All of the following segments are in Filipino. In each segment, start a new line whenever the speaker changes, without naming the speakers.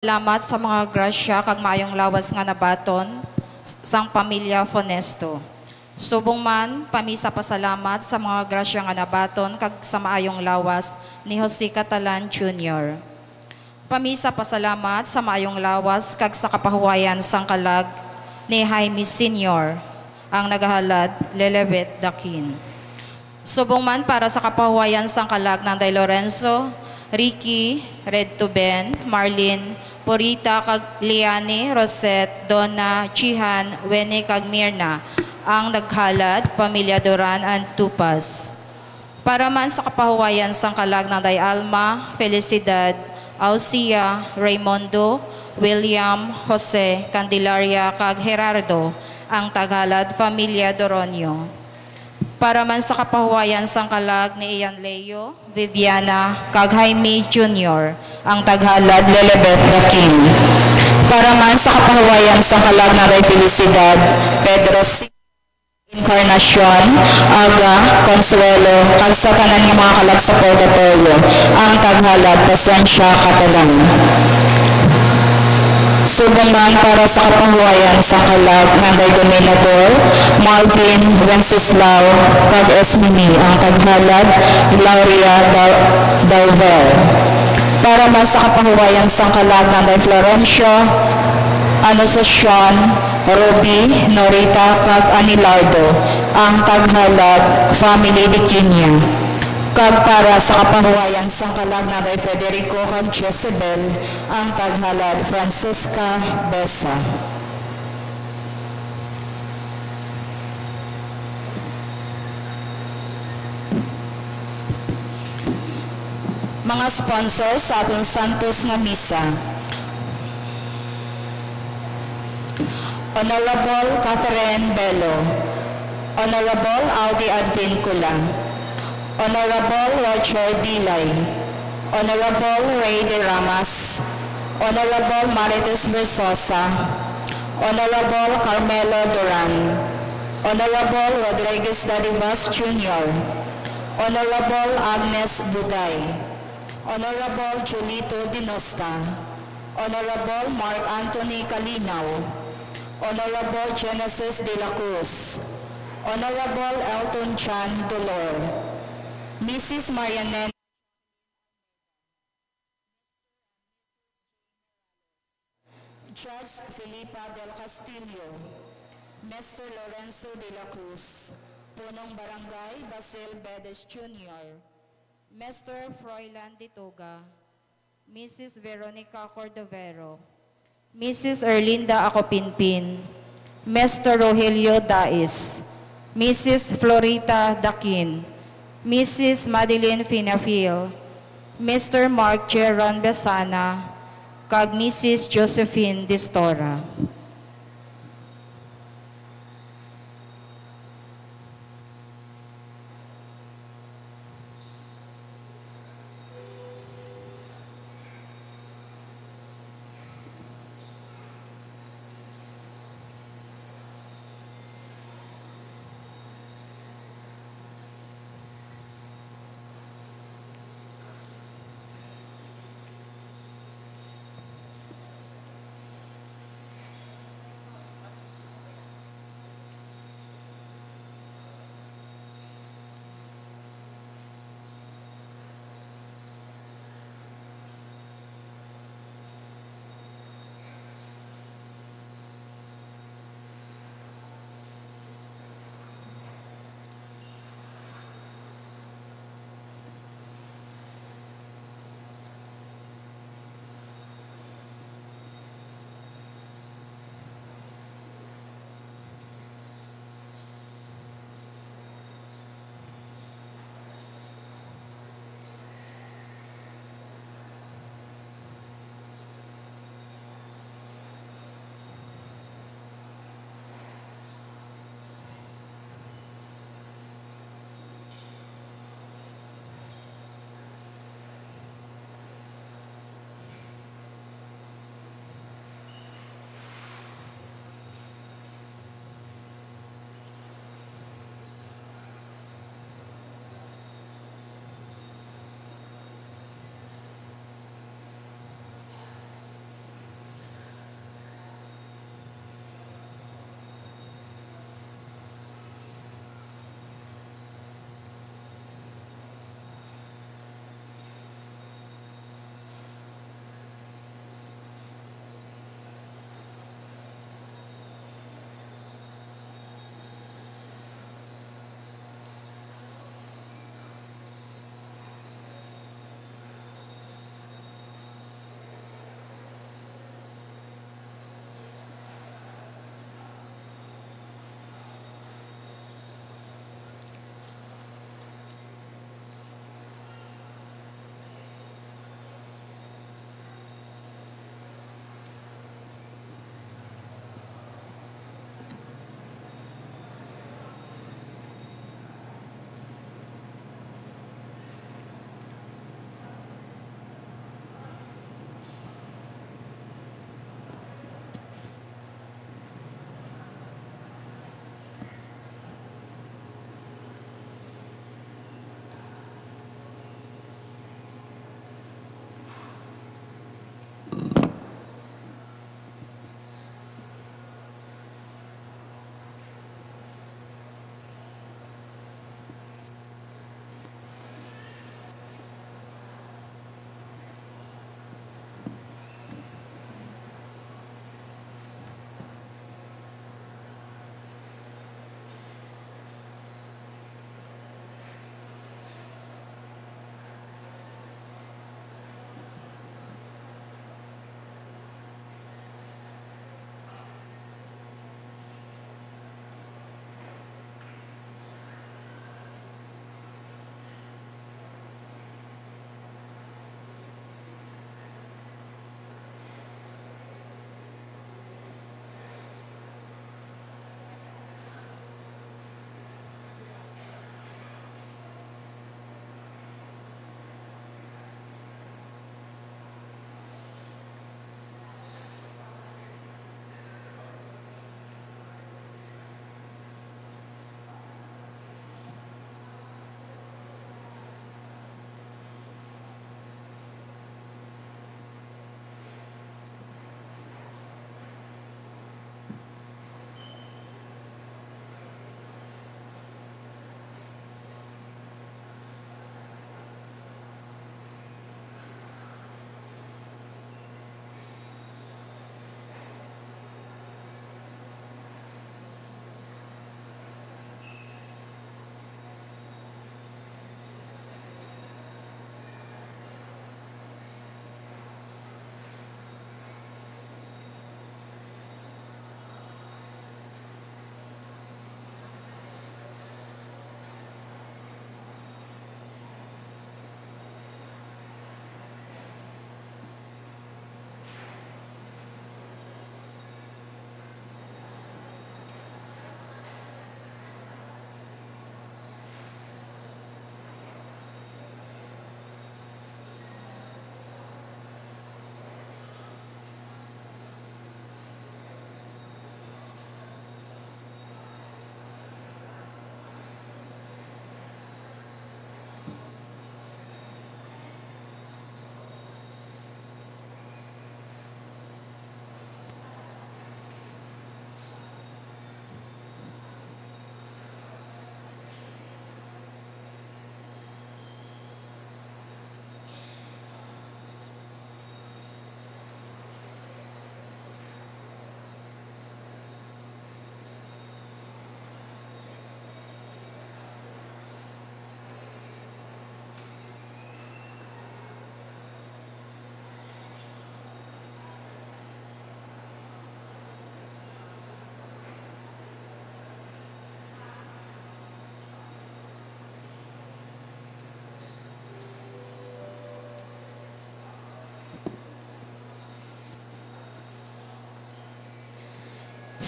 Salamat sa mga grasya kag maayong lawas nga nabaton sang pamilya Fonesto. Subong man, pamisa pasalamat sa mga grasya nga nabaton kag sa maayong lawas ni Jose Catalan Jr. Pamisa pasalamat sa maayong lawas kag sa kapahuwayan sang kalag ni Jaime Sr. ang nagahalad Lelebet Dakin. Subong man para sa kapahuwayan sang kalag ng Day Lorenzo, Ricky, Red Tuben, Marlene, Porita kag Liani, Rosette, Donna, Chihan, Wene kag Mirna, ang naghalad, Pamilya Duran and Tupas. Para man sa kapahuwayan sang kalag ng Day Alma, Felicidad, Ausia, Raymondo, William, Jose, Candelaria kag Gerardo, ang taghalad, Pamilya Doronio. Para man sa kapahuwayan sang kalag ni Ian Leo, Viviana, kag Jaime Jr., ang taghalad Lelebet Dakin. Para man sa kapahuwayan sang kalag na Day Felicidad, Pedro C. Encarnacion, Aga, Consuelo, kag sa tanan nga mga kalag sa purgatorio, ang taghalad Pasensya Catalan. Subong man para sa kapahuwayan sa kalag ng Day Dominador, Marvin, Wenceslao, kag Esmini, ang taghalad Lauria Dalver. Para man sa kapahuwayan sa kalag ng Day Florencio, Anunciacion, Ruby, Norita, kag Anilardo, ang taghalad Family de Quiña. Kag para sa kapahuwayan sa kalag na Day Federico kag Jezebel, ang taghalad Francisca Besa. Mga sponsors sa atong Santos nga misa: Honorable Catherine Bello, Honorable Audi Advincula, Honorable Roger Dilay, Honorable Ray de Ramas, Honorable Marites Versosa, Honorable Carmelo Duran, Honorable Rodriguez Dadivas Jr., Honorable Agnes Buday, Honorable Julito Dinosta, Honorable Mark Anthony Calinaw, Honorable Genesis de la Cruz, Honorable Elton Chan Dolor, Mrs. Marianne, Judge Filipa del Castillo, Mr. Lorenzo de la Cruz, Punong Barangay Basil Bedes Jr., Mr. Froilan Ditoga, Mrs. Veronica Cordovero, Mrs. Erlinda Acopinpin, Mr. Rogelio Dais, Mrs. Florita Dakin, Mrs. Madeline Finafil, Mr. Mark Geron Besana, kag Mrs. Josephine Distora.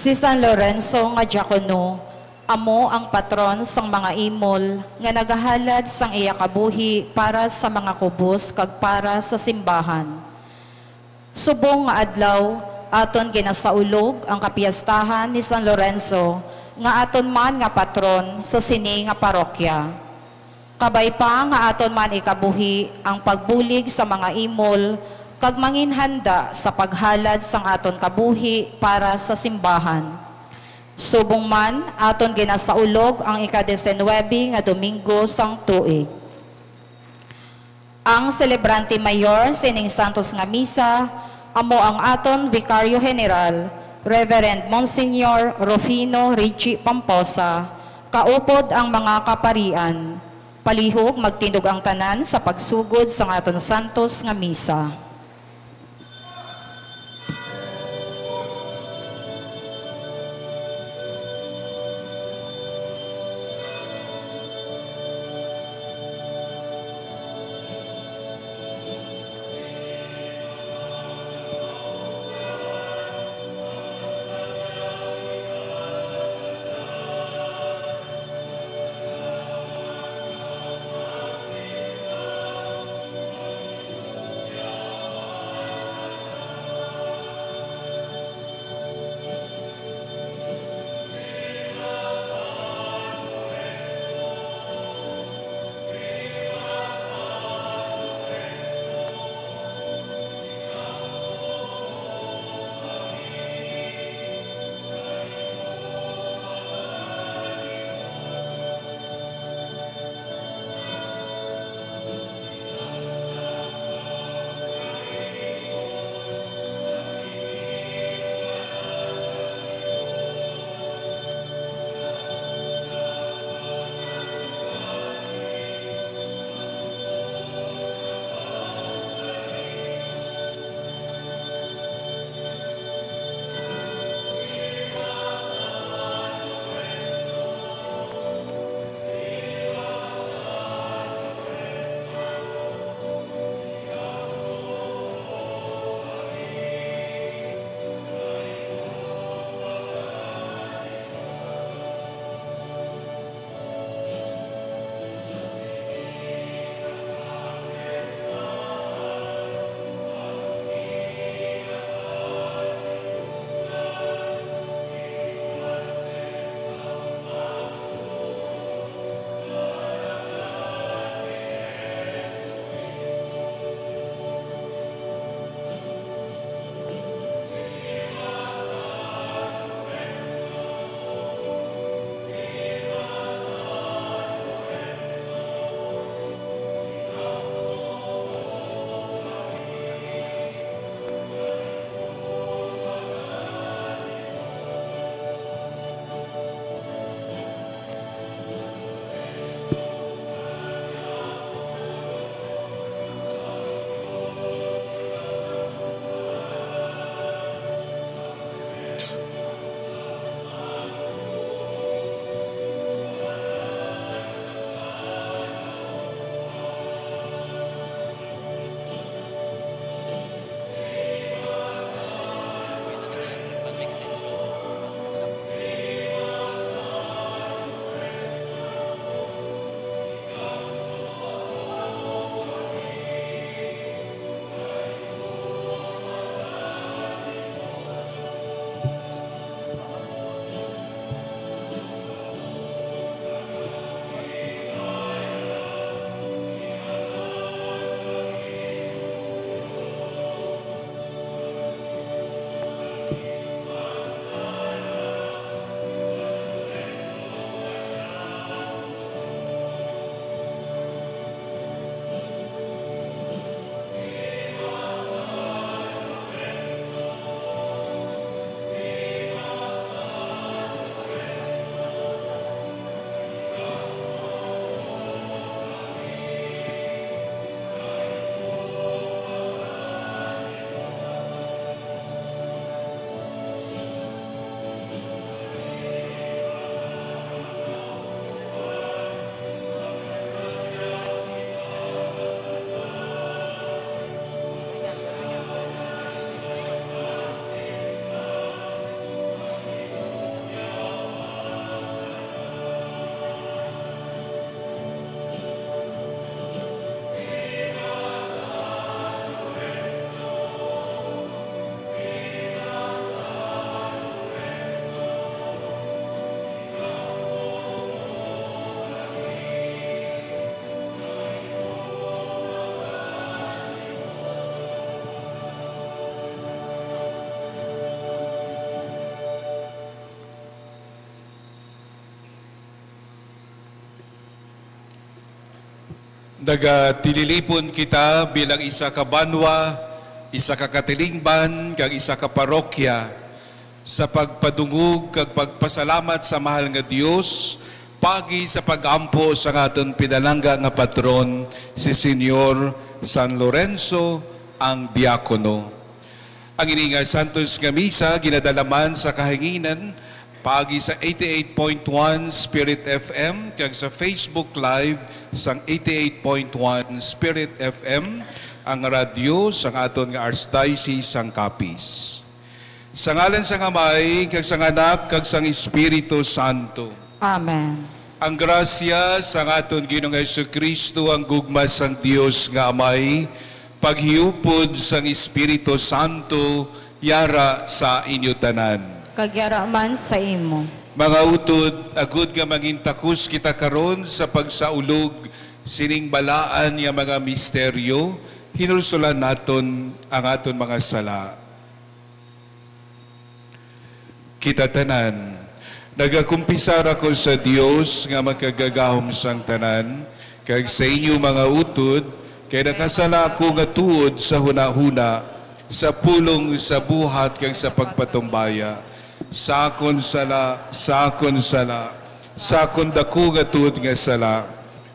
Si San Lorenzo nga diakono, amo ang patron sang mga imol nga nagahalad sang iya kabuhi para sa mga kubos kag para sa simbahan. Subong nga adlaw, aton ginasaulog ang kapiyastahan ni San Lorenzo nga aton man nga patron sa sini nga parokya. Kabay pa nga aton man ikabuhi ang pagbulig sa mga imol kag manginhanda sa paghalad sang aton kabuhi para sa simbahan. Subong man aton ginasaulog ang ika-19 nga Domingo sang tuig. Ang celebrante mayor sining Santos nga misa amo ang aton Vicario General, Reverend Monsignor Rufino Richie Pamposa, kaupod ang mga kaparian. Palihog magtindog ang tanan sa pagsugod sa aton Santos nga misa.
Nagatililipon kita bilang isa ka banwa, isa ka katilingban, kag isa ka parokya sa pagpadungog kag pagpasalamat sa mahal nga Dios pagi sa pagampo sa aton pinalangga nga patron si Senyor San Lorenzo ang diakono. Ang ini nga Santos nga misa ginadalaman sa kahanginan pagi sa 88.1 Spirit FM kag sa Facebook Live sang 88.1 Spirit FM ang radyo sang aton nga Archdiocese sang Capiz. Sa ngalan sang Amay kag sang Anak kag sang Espiritu Santo.
Amen.
Ang grasya sang aton Ginoong Jesucristo, ang gugma sang Dios nga Amay, paghiupod sang Espiritu Santo yara sa inyo tanan.
Kagyara man sa imo.
Mga utod, agud nga mangintakos kita karon sa pagsaulog sining balaan nga mga misteryo, hinulsulan naton ang aton mga sala. Kita tanan, nagakumpisar ako sa Dios nga magkagagahom sang tanan, kag sa inyo mga utod, kay nakasala ako nga tuod sa hunahuna, sa pulong sa buhat kag sa pagpatumbaya. Sakon sala, sakon dako nga tuod nga sala.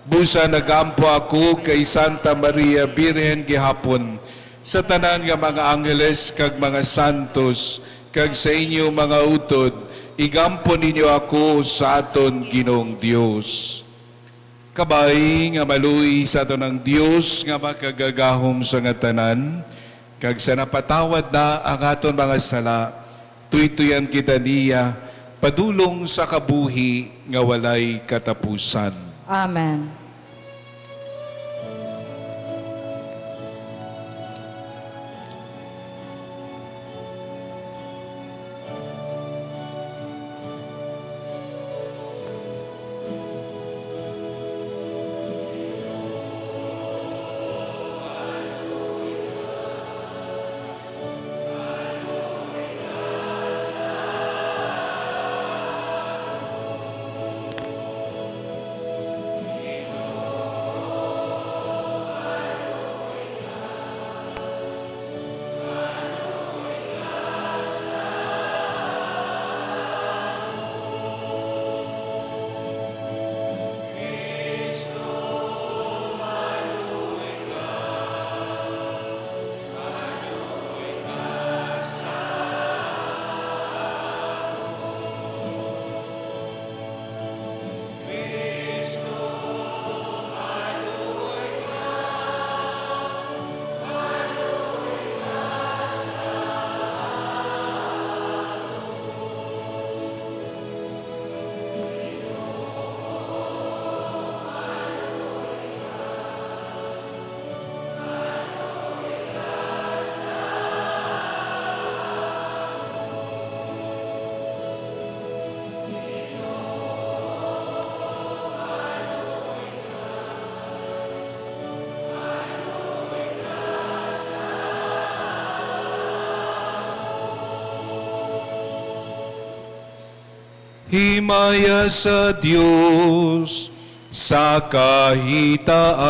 Busa nagampo ako kay Santa Maria Birhen gihapon, sa tanan nga mga angeles kag mga santos, kag sa inyo mga utod, igampo ninyo ako sa aton Ginoong Dios. Kabay nga maluy sa aton ng Dios nga makagagahom sa nga tanan, kag sa napatawad na ang aton mga sala, tuytuyan kita niya, padulong sa kabuhi nga walay katapusan.
Amen.
Himaya sa Diyos sa kahitaasan.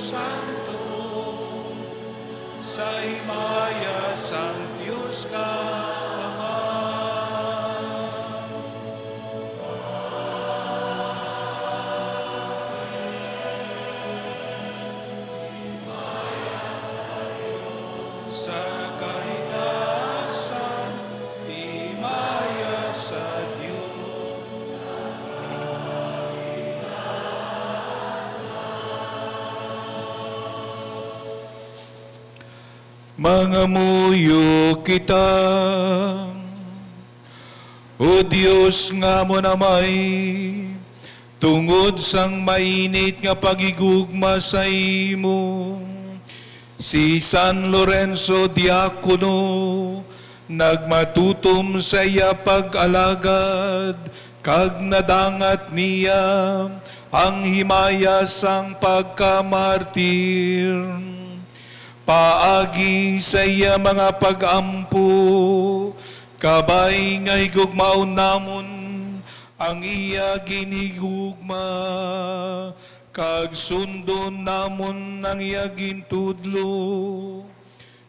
Santo, sa himaya sang Diyos ka, Ama. Sa kaitaasan, himaya sa Diyos. Mangamuyo kita, O Diyos nga mo namay, tungod sang mainit nga pagigugma sa imo. Si San Lorenzo Diacono, nagmatutom sa iya pag-alagad, kag nadangat niya ang himaya sang pagkamartir. Paagi sa iya mga pag-ampo, kabay nga higugmaon namon ang iya ginigugma, kag sundon namon ang iya gintudlo.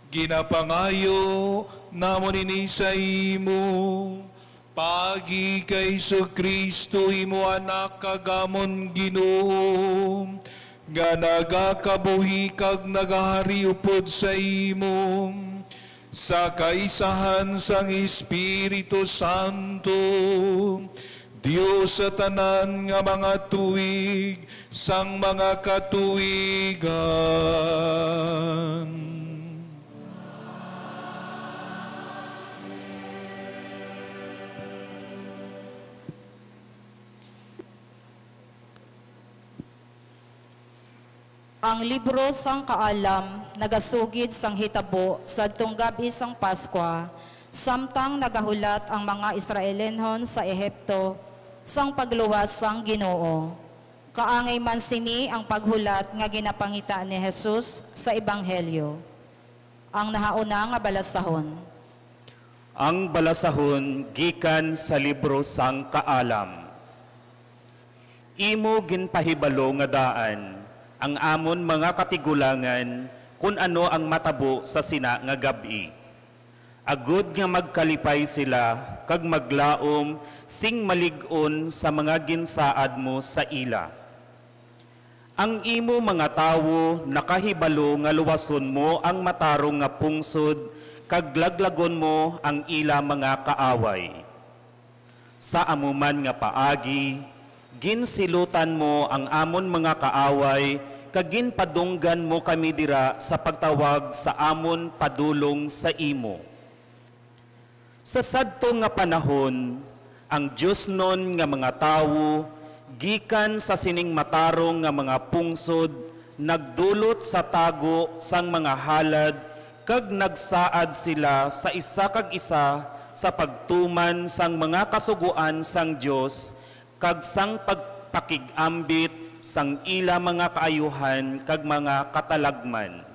Ginapangayo namon ini sa imo, pagi kay Kristo imo anak kagamon Ginoo, nga nagakabuhi kag nagahari upod sa imo, sa kaisahan sang Espiritu Santo, Diyos sa tanan nga mga tuig, sang mga katuigan.
Ang libro sang kaalam, nagasugid sang hitabo, sa tunggabi sang Paskwa, samtang nagahulat ang mga Israelenhon sa Ehipto, sang pagluwas sang Ginoo. Kaangay man sini ang paghulat nga ginapangita ni Jesus sa Ebanghelyo. Ang nahauna nga balasahon.
Ang balasahon gikan sa libro sang kaalam. Imo ginpahibalo nga daan ang amon mga katigulangan kung ano ang matabo sa sina nga gabi. Agud nga magkalipay sila kag maglaom sing malig-on sa mga ginsaad mo sa ila. Ang imo mga tawo nakahibalo nga luwason mo ang matarong nga pungsod kag laglagon mo ang ila mga kaaway. Sa amuman nga paagi, ginsilutan mo ang amon mga kaaway, kag ginpadunggan mo kami dira sa pagtawag sa amon padulong sa imo. Sa sadto nga panahon, ang Diyos nun nga mga tawo, gikan sa sining matarong nga mga pungsod, nagdulot sa tago sang mga halad, kag nagsaad sila sa isa kag isa sa pagtuman sang mga kasuguan sang Diyos, kag sang pagpakigambit sang ila mga kaayuhan kag mga katalagman.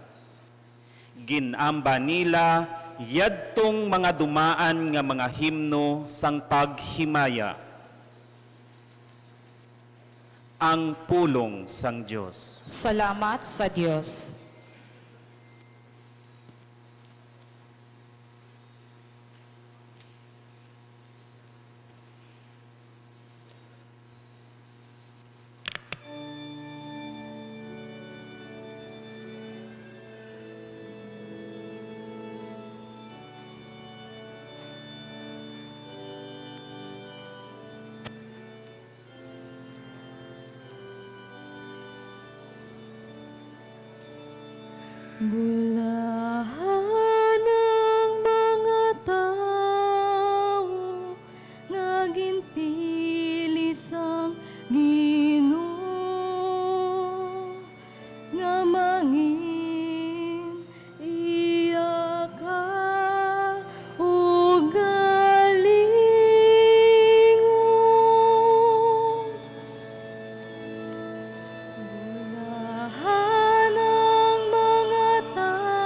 Ginamba nila yadtong mga dumaan nga mga himno sang paghimaya. Ang pulong sang Diyos.
Salamat sa Diyos.
Bulahan ng mga tao nga ginpili sang Ginoo, nga mangin iya ka ug galingon. Bulahan ng mga tao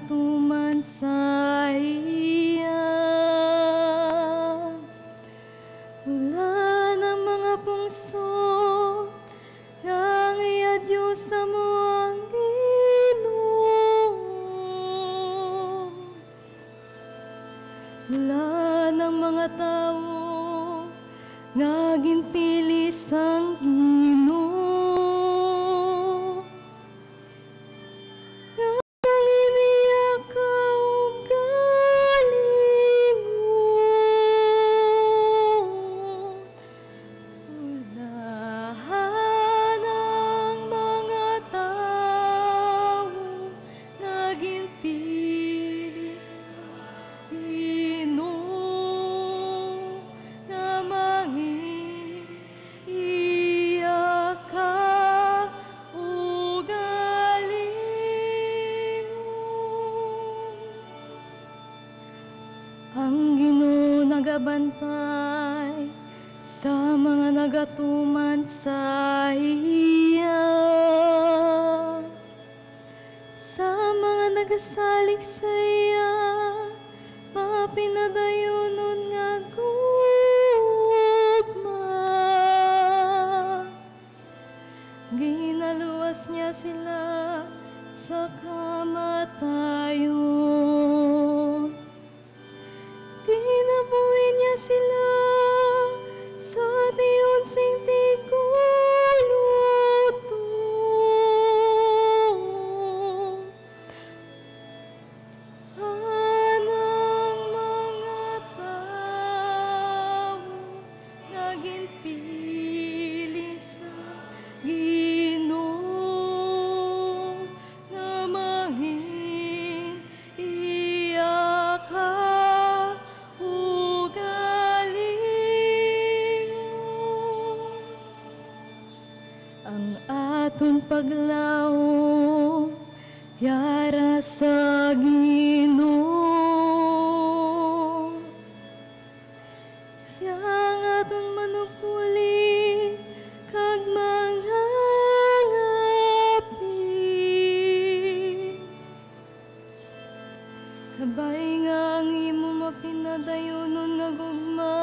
tuman sa iya. Mula ng mga pungso, ng iya Diyos sa mo ang Ginoo. Mula ng mga tao, nga ginpilis ang Ginoo. Ang Ginoo nagabantay sa mga nagatuman sa iya, sa mga nagasalig sa iya, mapinadayonon nga gugma. Ginaluwas niya sila sa kamatayon. Tinabuhin niya sila sa tiyonsing tiguluto. Anang mga tao naging pili sa Ginoo, nga mangin iyak ang aton paglaom, yara sa Ginoo. Siya ang aton manupuli, kag mangangapi. Kabay nga ang imo mapinadayonon nga gugma,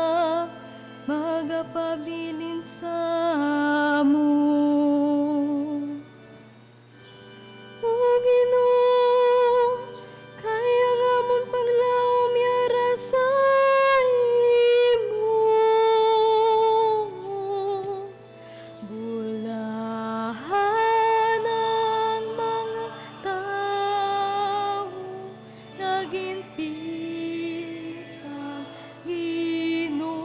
magapabilin sa amo. O Ginoo, kaya nga mong paglaom yara sa imo. Bulahan ang mga tao, naging sa Ginoo,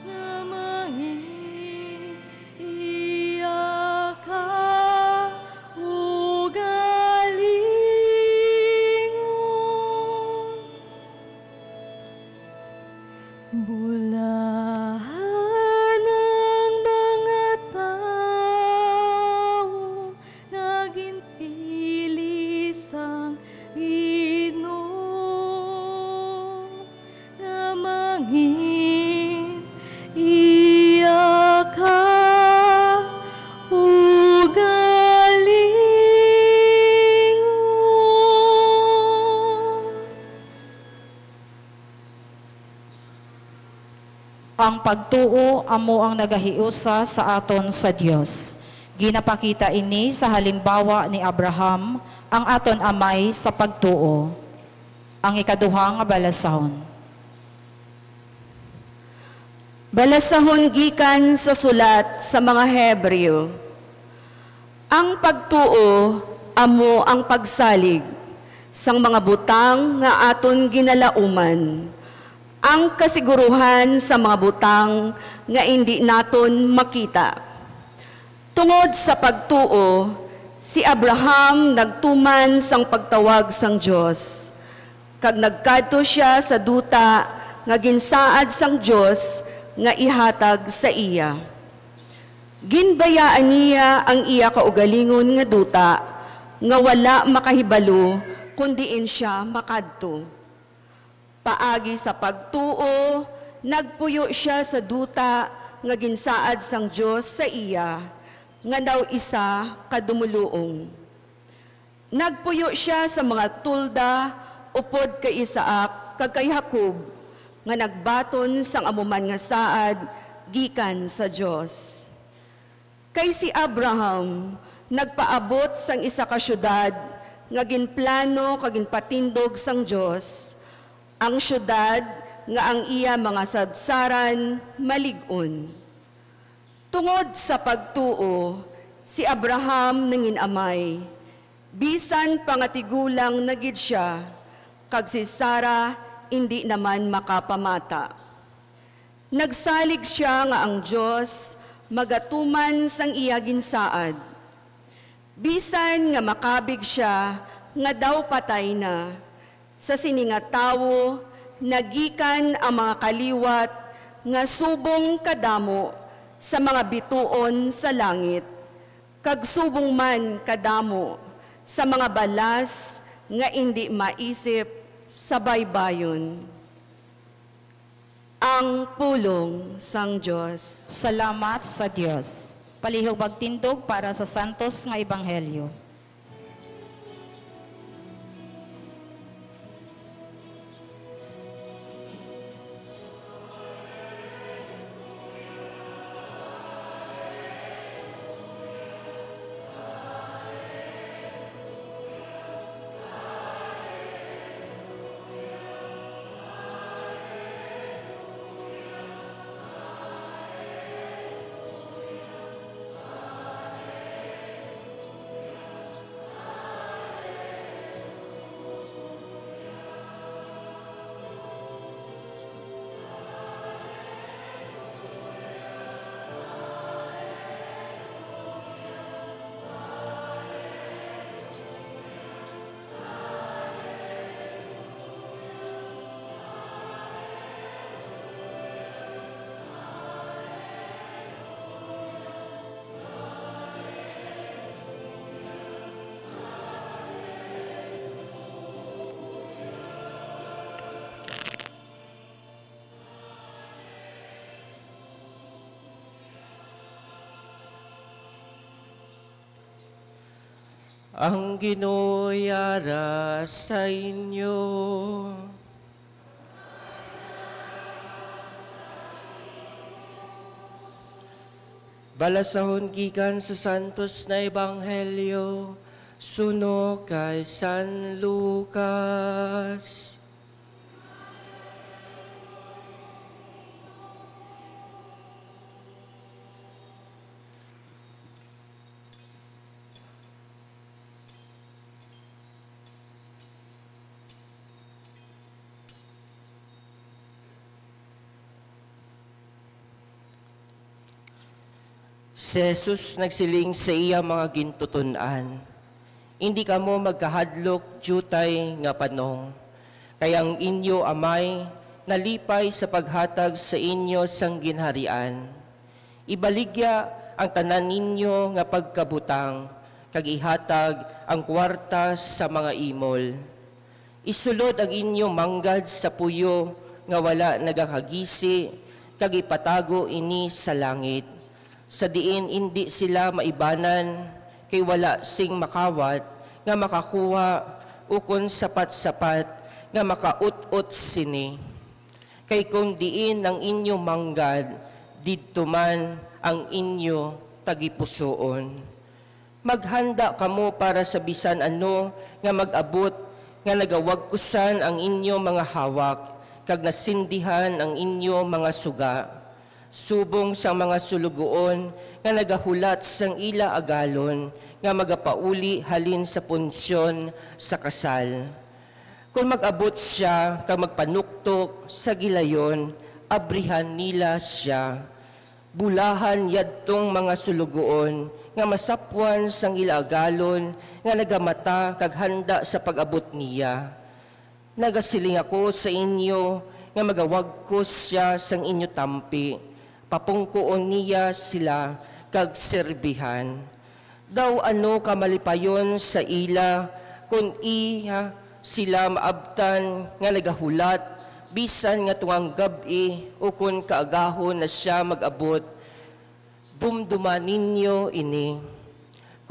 nga mangin iyak ugalingon. Bulahan ang mga tao, naging pilis ang Ginoo, nga mangin iyak ugalingon.
Ang pagtuo amo ang nagahiusa sa aton sa Dios. Ginapakita ini sa halimbawa ni Abraham, ang aton amay sa pagtuo. Ang ikaduhang balasahon.
Balasahon gikan sa sulat sa mga Hebreo. Ang pagtuo amo ang pagsalig sang mga butang nga aton ginalauman. Ang kasiguruhan sa mga butang nga hindi naton makita. Tungod sa pagtuo, si Abraham nagtuman sang pagtawag sang Dios. Kag nagkadto siya sa duta nga ginsaad sang Dios nga ihatag sa iya. Ginbayaan niya ang iya kaugalingon nga duta nga wala makahibalo kundiin siya makadto. Paagi sa pagtuo, nagpuyo siya sa duta nga ginsaad sang Dios sa iya, nga daw isa kadumuluong. Nagpuyo siya sa mga tulda upod kay Isaac kag kay Jacob nga nagbaton sang amuman nga saad gikan sa Dios. Kay si Abraham nagpaabot sang isa ka syudad nga ginplano kag ginpatindog sang Dios, ang syudad nga ang iya mga sadsaran malig-on. Tungod sa pagtuo, si Abraham nanginamay, bisan pangatigulang na gid siya, kag si Sarah hindi naman makapamata. Nagsalig siya nga ang Dios magatuman sang iya ginsaad. Bisan nga makabig siya nga daw patay na, sa sininga tawo nagikan ang mga kaliwat nga subong kadamo sa mga bituon sa langit, kag subong man kadamo sa mga balas nga hindi maisip sa baybayon. Ang pulong sang Dios.
Salamat sa Dios. Palihog magtindog para sa santos nga ebanghelyo.
Ang Ginoo'y ara sa inyo. Balasahon gikan sa santos na ebanghelyo suno kay San Lucas. Si Jesus nagsiling sa iya mga gintutunan, hindi ka mo magkahadlok jutay nga panong, kayang inyo amay nalipay sa paghatag sa inyo sang ginharian. Ibaligya ang tanan ninyo nga pagkabutang, kag ihatag ang kwarta sa mga imol. Isulod ang inyo manggad sa puyo nga wala nagakagisi, kag ipatago ini sa langit. Sa diin hindi sila maibanan, kay wala sing makawat, nga makakuha, ukon sapat-sapat, nga makaut-ut sini. Kay kung diin ang inyo manggad, didto man ang inyo tagipusoon. Maghanda kamo para sa bisan ano, nga mag-abot, nga nagawagkusan ang inyo mga hawak, kag nasindihan ang inyo mga suga. Subong sa mga sulugoon nga nagahulat sang ila agalon nga magapauli halin sa punsyon sa kasal. Kung mag-abot siya kag magpanuktok sa gilayon, abrihan nila siya. Bulahan yadtong mga sulugoon nga masapwan sang ila agalon nga nagamata kag handa sa pag-abot niya. Nagasiling ako sa inyo nga magawagkos siya sang inyo tampi. Papungkuon niya sila kag serbihan. Daw ano kamalipayon sa ila kung iya sila maabtan nga nagahulat bisan nga tuwang gabi o kung kaagahon na siya mag-abot. Dumduman ninyo ini.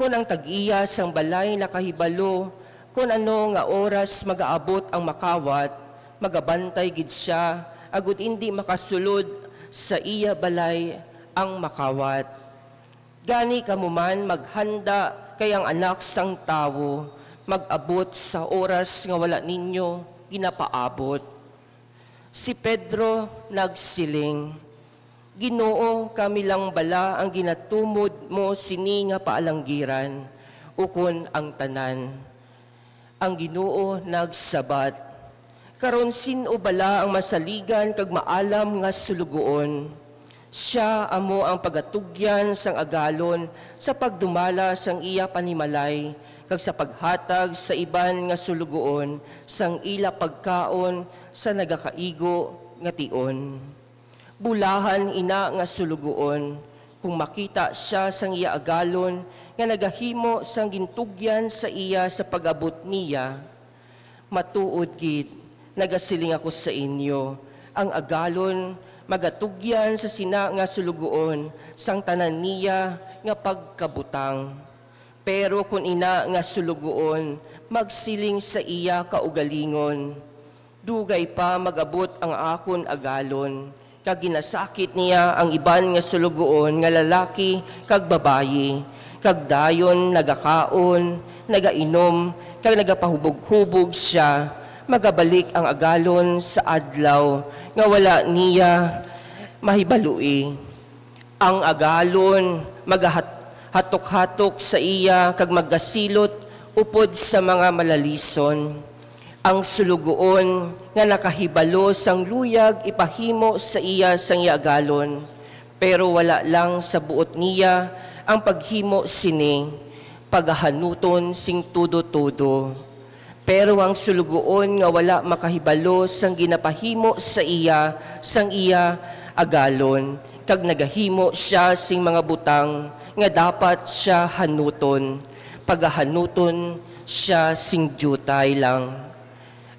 Kung ang tag-iya sang balay nakahibalo, kung ano nga oras magaabot ang makawat, magabantay gid siya, agud hindi makasulod sa iya balay ang makawat. Gani kamuman maghanda kay ang anak sang tawo, mag-abot sa oras nga wala ninyo ginapaabot. Si Pedro nagsiling, Ginoo, kami lang bala ang ginatumod mo sini nga paalanggiran, ukon ang tanan. Ang Ginoo nagsabat, karon sino bala ang masaligan kag maalam nga sulugoon. Siya amo ang pagatugyan sang agalon sa pagdumala sang iya panimalay, kag sa paghatag sa iban nga sulugoon sang ila pagkaon sa nagakaigo nga tion. Bulahan ina nga sulugoon, kung makita siya sang iya agalon, nga nagahimo sang gintugyan sa iya sa pag-abot niya. Matuod gid, nagasiling ako sa inyo, ang agalon magatugyan sa sina nga sulugoon, sang tanan niya nga pagkabutang. Pero kung ina nga sulugoon, magsiling sa iya kaugalingon, dugay pa magabot ang akon agalon, kag ginasakit niya ang iban nga sulugoon nga lalaki kag babayi, kag dayon nagakaon, nagainom, kag nagapahubog-hubog siya, magabalik ang agalon sa adlaw nga wala niya mahibalui. Ang agalon magahatok-hatok sa iya kag magasilot upod sa mga malalison. Ang sulugoon nga nakahibalo sang luyag ipahimo sa iya sang iagalon, pero wala lang sa buot niya ang paghimo sini, paghahanuton sing tudo-tudo. Pero ang sulugoon nga wala makahibalo sang ginapahimo sa iya sang iya agalon, kag nagahimo siya sing mga butang nga dapat siya hanuton, paghahanuton siya sing jutay lang.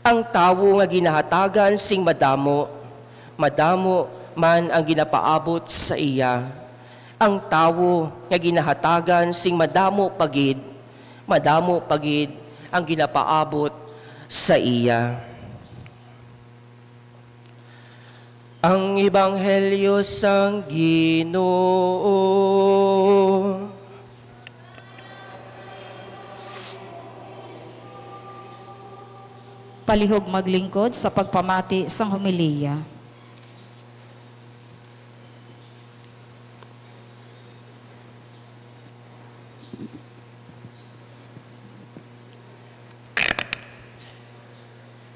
Ang tawo nga ginahatagan sing madamo, madamo man ang ginapaabot sa iya. Ang tawo nga ginahatagan sing madamo pagid, madamo pagid ang ginapaabot sa iya. Ang Ebanghelyo sang Ginoo.
Palihog maglingkod sa pagpamati sang homilya.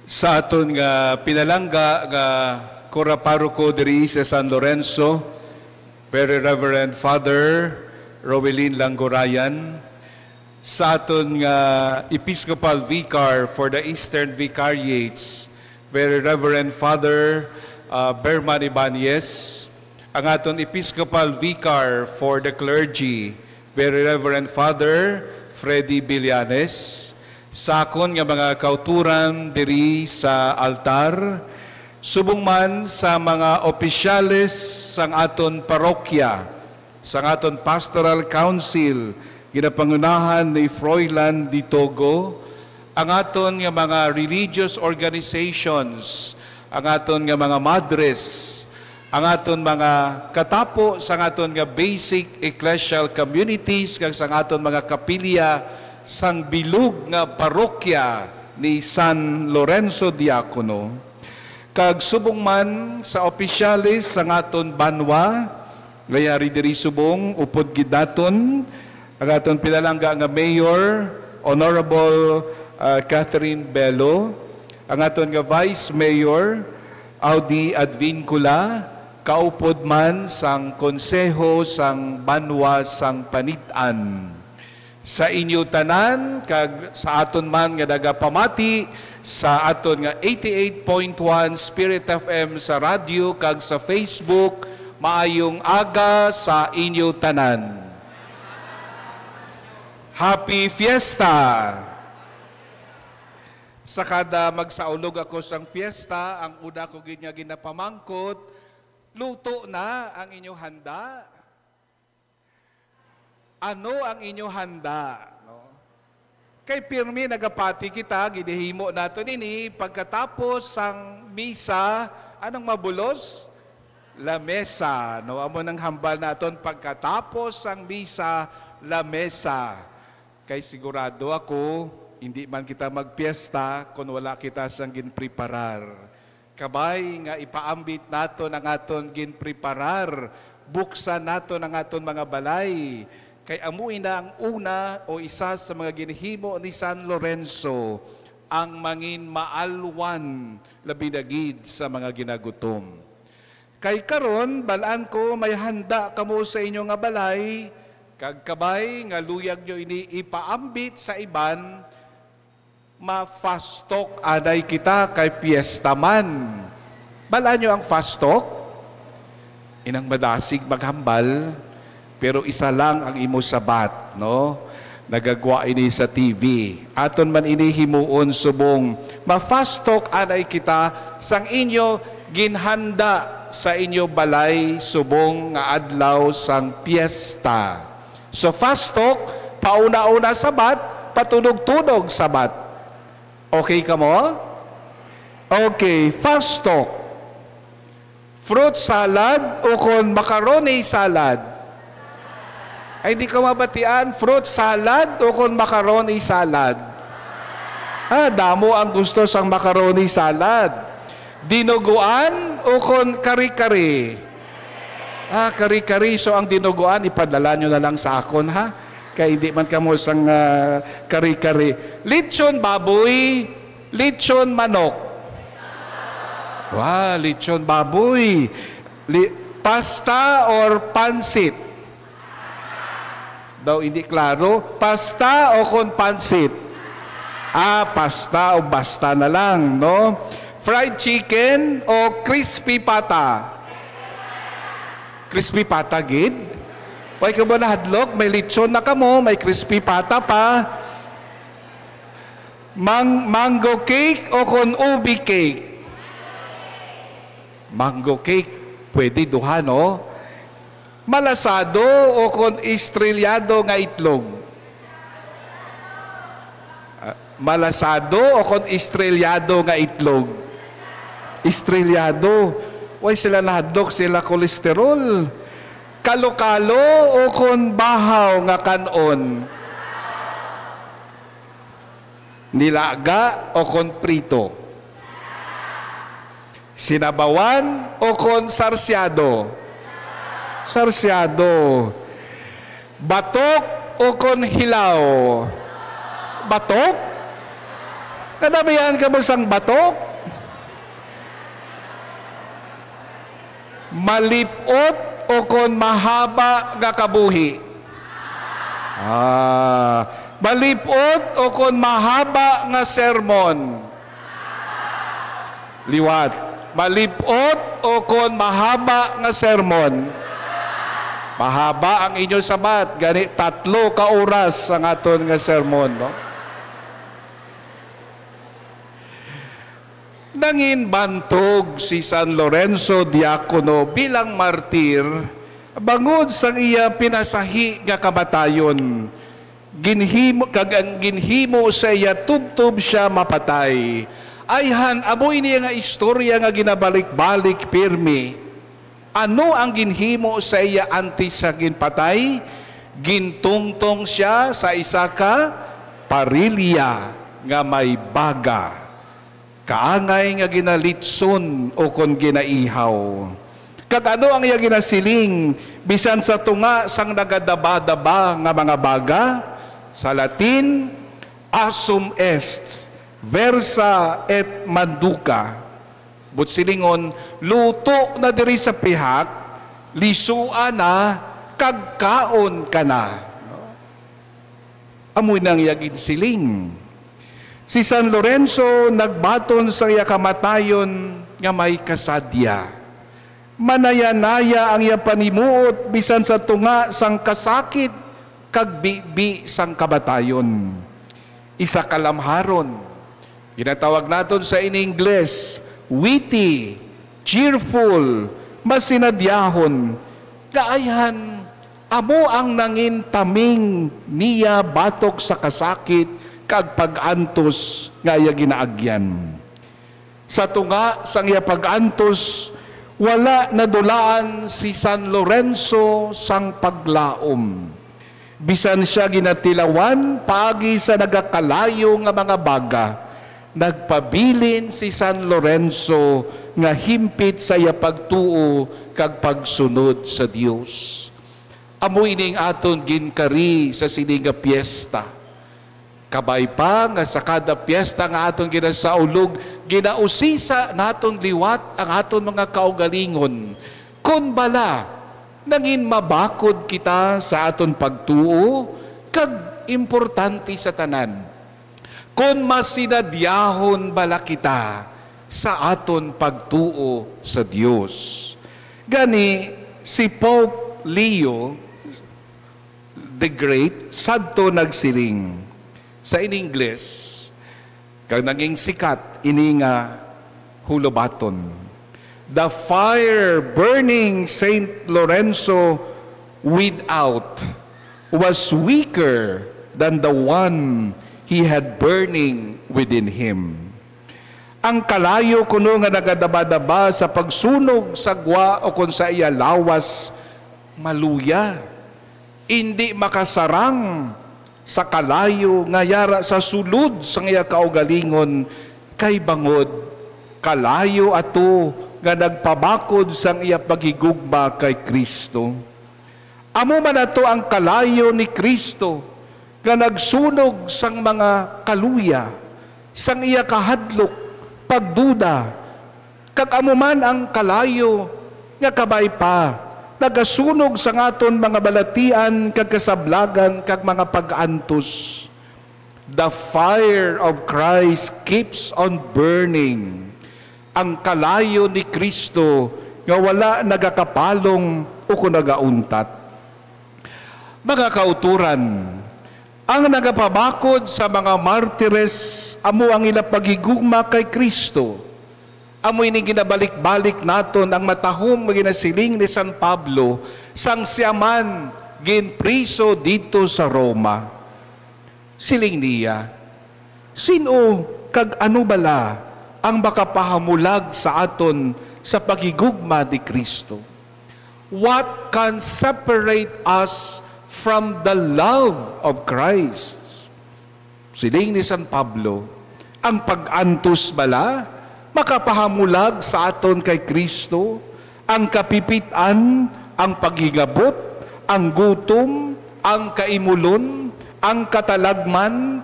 Sa aton nga pinalangga nga Cora Parroco diri sa San Lorenzo, Very Reverend Father Roelin Langorayan, sa aton nga Episcopal Vicar for the Eastern Vicariates, Very Reverend Father Berman Ibanez, ang aton Episcopal Vicar for the Clergy, Very Reverend Father Freddy Villanes, sa akon nga mga kauturan diri sa altar, subong man sa mga opisyales sang aton parokya, sang aton Pastoral Council, ginapangunahan ni Froilan Ditogo, ang aton nga mga religious organizations, ang aton nga mga madres, ang aton mga katapo sang aton nga basic ecclesial communities, kag sang aton mga kapilya sang bilog nga parokya ni San Lorenzo Diacono, kag subong man sa opisyalis sang aton banwa, gayari diri subong upod gid naton ang aton pinalangga nga Mayor, Honorable Catherine Bello, ang aton nga Vice Mayor, Audi Advincula, kaupod man sang Konseho sang Banwa sang Panitan. Sa inyo tanan, kag sa aton man nga nagapamati, sa aton nga 88.1 Spirit FM sa radio, kag sa Facebook, maayong aga sa inyo tanan. Happy Fiesta! Sa kada magsaulog ako sang piyesta, ang una ko ginapamangkot, luto na ang inyong handa. Ano ang inyong handa? No? Kay pirmi nagapati kita, ginihimo nato nini, pagkatapos ang misa, anong mabulos? Lamesa. No? Amo nang hambal naton pagkatapos ang misa, lamesa. Kay sigurado ako, hindi man kita magpiesta kung wala kita sang ginpreparar. Kabay nga ipaambit naton ang aton ginpreparar, buksan naton ang aton mga balay. Kay amuin na ang una o isa sa mga ginhimo ni San Lorenzo, ang mangin maalwan labinagid sa mga ginagutom. Kay karon balaan ko may handa kamo sa inyo nga balay, kag kabay nga luyag nyo ini ipaambit sa iban, ma-fastok aday kita kay piyesta man. Balaan nyo ang fastok, inang madasig maghambal, pero isa lang ang imo sabat, no? Nagagwa ini sa TV. Aton man ini himuon subong, ma-fastok aday kita sang inyo ginhanda sa inyo balay subong nga adlaw sang piyesta. So fastok, pauna-una sabat, patunog-tunog sabat. Okay ka mo? Okay, fastok. Fruit salad o kon macaroni salad? Ay di ka mabatian, fruit salad o kon macaroni salad? Damo ang gusto sang macaroni salad. Dinuguan o kon kari-kari? Kari-kari. So ang dinuguan, ipadala nyo na lang sa akon, ha? Kaya hindi man kamo sang kari-kari. Lechon baboy, lechon manok. Lechon baboy. Pasta or pansit? Daw hindi klaro. Pasta o kon pansit? Pasta o basta na lang, no? Fried chicken o crispy pata? Crispy pata, gid? Why ka ba na hadlok? May lechon na kamo, may crispy pata pa. Mango cake o kon ubi cake? Mango cake, pwede duha, no? Malasado o kon estrelyado nga itlog? Malasado o kon estrelyado nga itlog? Estrelyado. Why sila nahadlok? Sila kolesterol. Kalo-kalo o kon bahaw nga kanon? Nilaga o kon prito? Sinabawan o kon sarsyado? Sarsyado. Batok o kon hilaw? Batok? Nadabayan ka mo sang batok? Malipot o kon mahaba nga kabuhi? Malipot o kon mahaba nga sermon? Liwat. Malipot o kon mahaba nga sermon? Mahaba ang inyo sabat. Gani 3 ka oras ang aton nga sermon, no? Nangin bantog si San Lorenzo Diacono bilang martir, bangod sang iya pinasahi nga kamatayon. Ginhimo sa iya tubtob siya mapatay. Ayhan, amoy niya nga istorya nga ginabalik-balik pirmi. Ano ang ginhimo sa iya antes sa ginpatay? Gintungtong siya sa isa ka parilya nga may baga. Kaangay nga ginalitson o kon ginaihaw. Kag ano ang iya ginasiling, bisan sa tunga sang nagadaba-daba nga mga baga? Sa Latin, asum est, versa et manduca. Silingon, luto na diri sa pihak, lisuan na, kagkaon ka na. Amoy nang yagin siling. Si San Lorenzo nagbaton sa iya kamatayon nga may kasadya. Manaya-naya ang iya panimuot bisan sa tunga sang kasakit kag bibi sang kamatayon. Isa kalamharon. Ginatawag naton sa in English, witty, cheerful, masinadyahon, kaayhan,
Amo ang nangin taming niya batok sa kasakit kag pagantos nga iya ginaagyan. Sa tunga sang iya pagantos, wala nadulaan si San Lorenzo sang paglaom. Bisan siya ginatilawan paagi sa nagakalayo nga mga baga, nagpabilin si San Lorenzo nga himpit sa iya pagtuo kag pagsunod sa Dios. Amoy ning aton ginkari sa sininga piyesta. Kabay pa nga sa kada piyesta nga aton ginasaulog, ginausisa naton liwat ang aton mga kaugalingon. Kun bala, nangin mabakod kita sa aton pagtuo, kag importante sa tanan. Kun masinadyahon bala kita sa aton pagtuo sa Dios. Gani, si Pope Leo the Great, sadto nagsiling sa in Ingles, kag naging sikat, ini nga hulobaton. The fire burning Saint Lorenzo without was weaker than the one he had burning within him. Ang kalayo kuno nga nagadaba-daba sa pagsunog sa gwa o kung sa iya lawas, maluya. Hindi makasarang sa kalayo nga yara sa sulod sa iya kaugalingon kay bangod kalayo ato nga nagpabakod sang iya pagigugma kay Kristo. Amo man ato ang kalayo ni Kristo nga nagsunog sang mga kaluya, sang iya kahadlok, pagduda, kag amo man ang kalayo nga kabay pa nagasunog sa ngaton mga balatian kag kasablagan kag mga pag-antos. The fire of Christ keeps on burning. Ang kalayo ni Kristo nga wala nagakapalong o kung nagauntat. Mga kauturan, ang nagapabakod sa mga martires, amo ang ila pagigugma kay Kristo. Amoy ni ginabalik-balik naton ang matahom ginasiling ni San Pablo sang siyaman ginpriso dito sa Roma. Siling niya, sino kag ano bala ang makapahamulag sa aton sa pagigugma ni Kristo? What can separate us from the love of Christ? Siling ni San Pablo, ang pag-antos bala makapahamulag sa aton kay Kristo, ang kapipitan, ang paghigabot, ang gutom, ang kaimulon, ang katalagman,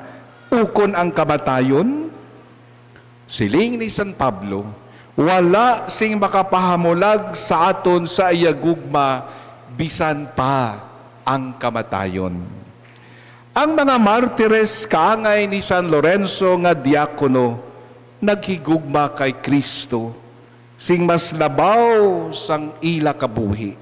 ukon ang kamatayon. Siling ni San Pablo, wala sing makapahamulag sa aton sa iyagugma, bisan pa ang kamatayon. Ang mga martires kaangay ni San Lorenzo nga diakono, naghigugma kay Kristo, sing mas labaw sang ila kabuhi.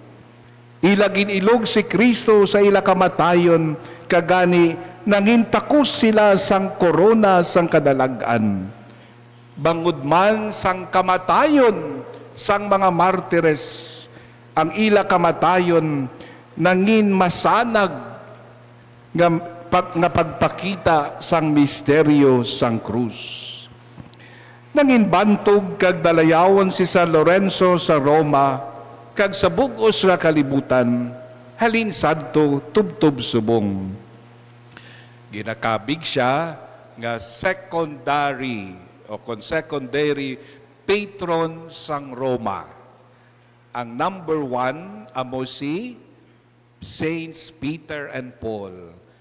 Ila ginilog si Kristo sa ila kamatayon, kagani nangintakos sila sang korona sang kadalagan. Bangod man sang kamatayon sang mga martires, ang ila kamatayon nangin masanag nga pagpakita sang misteryo sang krus. Nangin bantog kag dalayawon si San Lorenzo sa Roma, kag sa bugos nga kalibutan, halin sadto tubtob subong. Ginakabig siya nga secondary patron sang Roma. Ang number 1 amo si Saints Peter and Paul,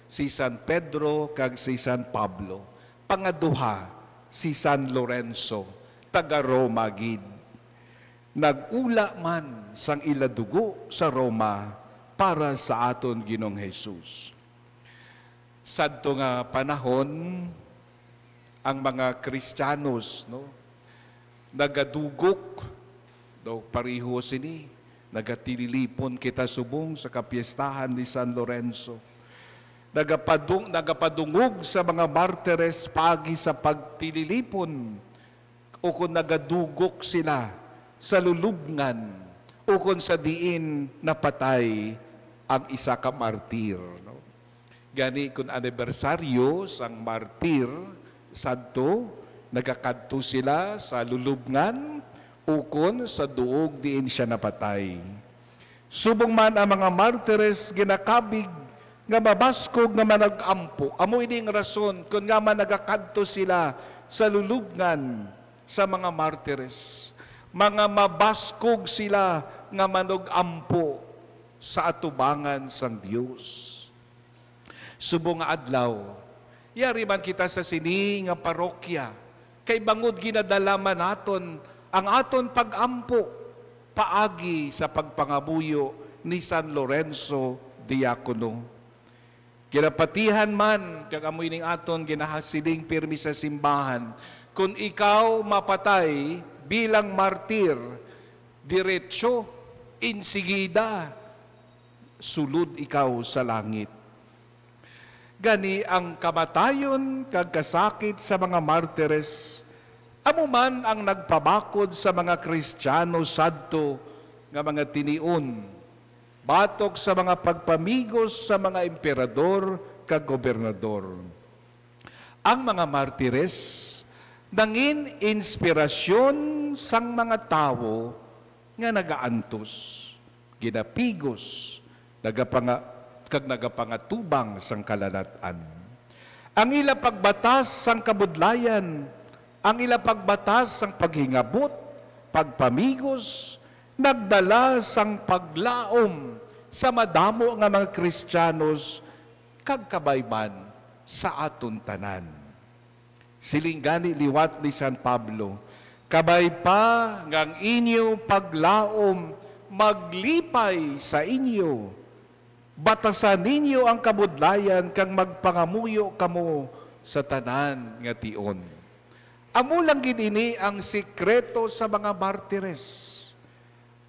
si San Pedro kag si San Pablo. Pangaduha, si San Lorenzo, taga Roma gid. Nagula man sang iladugo sa Roma para sa aton Ginoong Jesus. Sadto nga panahon, ang mga Kristiyanos, nagadugok, pariho sini, nagatililipon kita subong sa kapiestahan ni San Lorenzo. Nagapadungog sa mga martires pagi sa pagtililipon, o kung nagadugok sila sa lulubngan, o kung sa diin napatay ang isa ka martir. No? Gani kung anibersaryo sang martir, sadto, nagakadto sila sa lulubngan, ukon sa duog diin siya napatay. Subong man ang mga martires ginakabig nga mabaskog nga managampo. Amo ining rason kung nga man nagakadto sila sa lulubngan sa mga martires. Mga mabaskog sila nga managampo sa atubangan sang Dios. Subong nga adlaw, yari man kita sa sini nga parokya, kay bangod ginadalaman naton ang aton pagampo paagi sa pagpangabuyo ni San Lorenzo Diacono. Ginapatihan man, kag amoy ning aton ginahasiling pirmi sa simbahan, kung ikaw mapatay bilang martir, diretso, insigida, sulod ikaw sa langit. Gani ang kamatayon kag kasakit sa mga martires, amo man ang nagpabakod sa mga Kristiyano sadto nga mga tinion, batok sa mga pagpamigos sa mga emperador kag gobernador. Ang mga martires nangin inspirasyon sang mga tao nga nagaantos, ginapigos, kag nagapangatubang sang kalalatan. Ang ila pagbatas sang kabudlayan, ang ila pagbatas sang paghingabot, pagpamigos, nagdala sang paglaom sa madamo nga mga Kristiyanos kag kabayman sa aton tanan. Silinggani liwat ni San Pablo, kabay pa ngang inyo paglaom maglipay sa inyo, batasan ninyo ang kabudlayan kang magpangamuyo kamo sa tanan nga tion. Amo lang gid ini ang sikreto sa mga martires,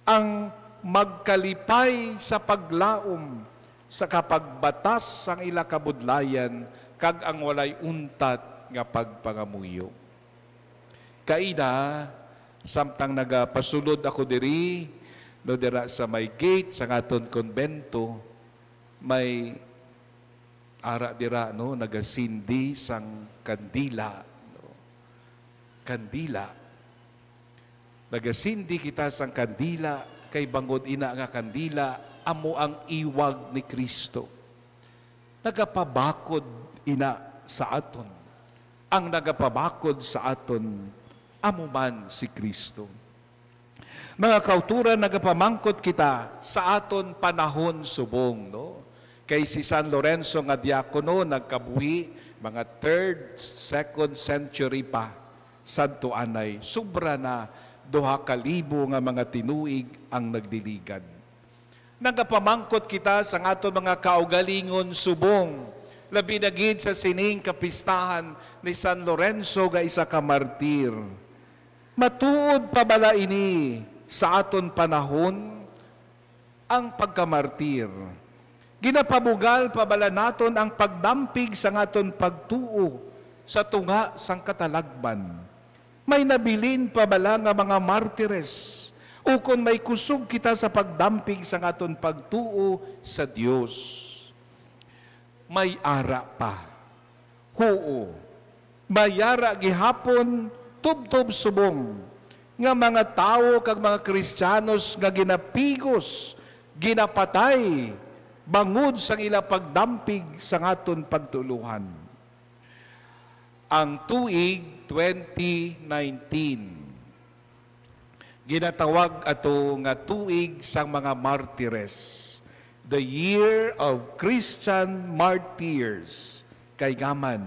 ang magkalipay sa paglaom sa kapagbatas sang ila kabudlayan kag ang walay untat nga pagpangamuyo. Kaida, samtang nagapasulod ako diri, no dira sa may gate sa aton konbento, may ara dira no nagasindi sang kandila. No? Kandila. Nagasindi kita sang kandila, kay bangod ina nga kandila, amo ang iwag ni Kristo. Nagapabakod ina sa aton. Ang nagapabakod sa aton, amo man si Kristo. Mga kauturan, nagapamangkot kita sa aton panahon subong, no? Kay si San Lorenzo nga Diacono, nagkabuhi, mga 3rd, 2nd century pa, Santo Anay, sobra na 2,000 nga mga tinuig ang nagdiligan. Nagapamangkot kita sa aton mga kaugalingon subong, labi na gid sa sining kapistahan ni San Lorenzo nga isa ka martir. Matuod pa bala ini sa aton panahon ang pagkamartir. Ginapabugal pa bala naton ang pagdampig sa aton pagtuo sa tunga sang katalagban. May nabilin pa bala nga mga martires, o kung may kusog kita sa pagdampig sa aton pagtuo sa Dios. May ara pa. Huo. May ara gihapon, tubtob subong, nga mga tao kag mga Kristiyanos nga ginapigos, ginapatay, bangod sang ila pagdampig sa aton pagtuluhan. Ang tuig 2019, ginatawag ato nga tuig sang mga martires, the year of Christian martyrs. Kay gaman,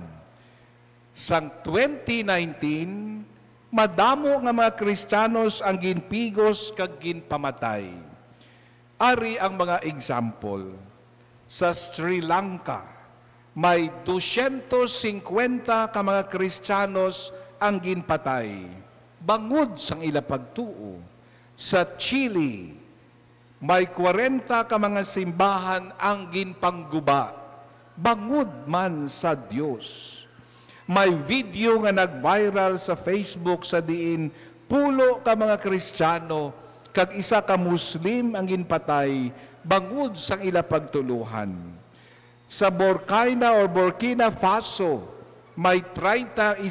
sang 2019, madamo nga mga Kristiyanos ang ginpigos kag ginpamatay. Ari ang mga example. Sa Sri Lanka, may 250 ka mga Kristiyanos ang ginpatay, bangod sang ila pagtuo. Sa Chile, may 40 ka mga simbahan ang ginpangguba, bangod man sa Dios. May video nga nag-viral sa Facebook sa diin, pulo ka mga Kristiyano, kag isa ka Muslim ang ginpatay, bangod sang ila pagtuluhan. Sa Burkina Faso, may 35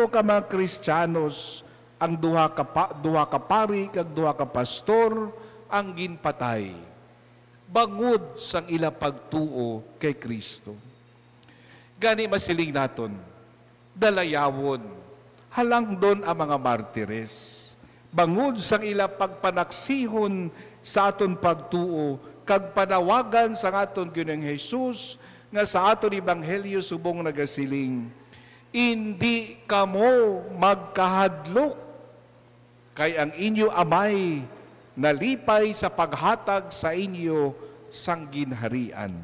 ka mga Kristiyanos, ang duha ka pari kag duha ka pastor ang ginpatay. Bangod sang ila pagtuo kay Kristo. Gani masiling naton, dalayawon, halang doon ang mga martires. Bangod sang ila pagpanaksihon sa aton pagtuo, kag panawagan sa aton Ginoong Jesus, nga sa aton Ebanghelyo subong nagasiling, hindi kamo magkahadlok, kay ang inyo amay nalipay sa paghatag sa inyo sang ginharian.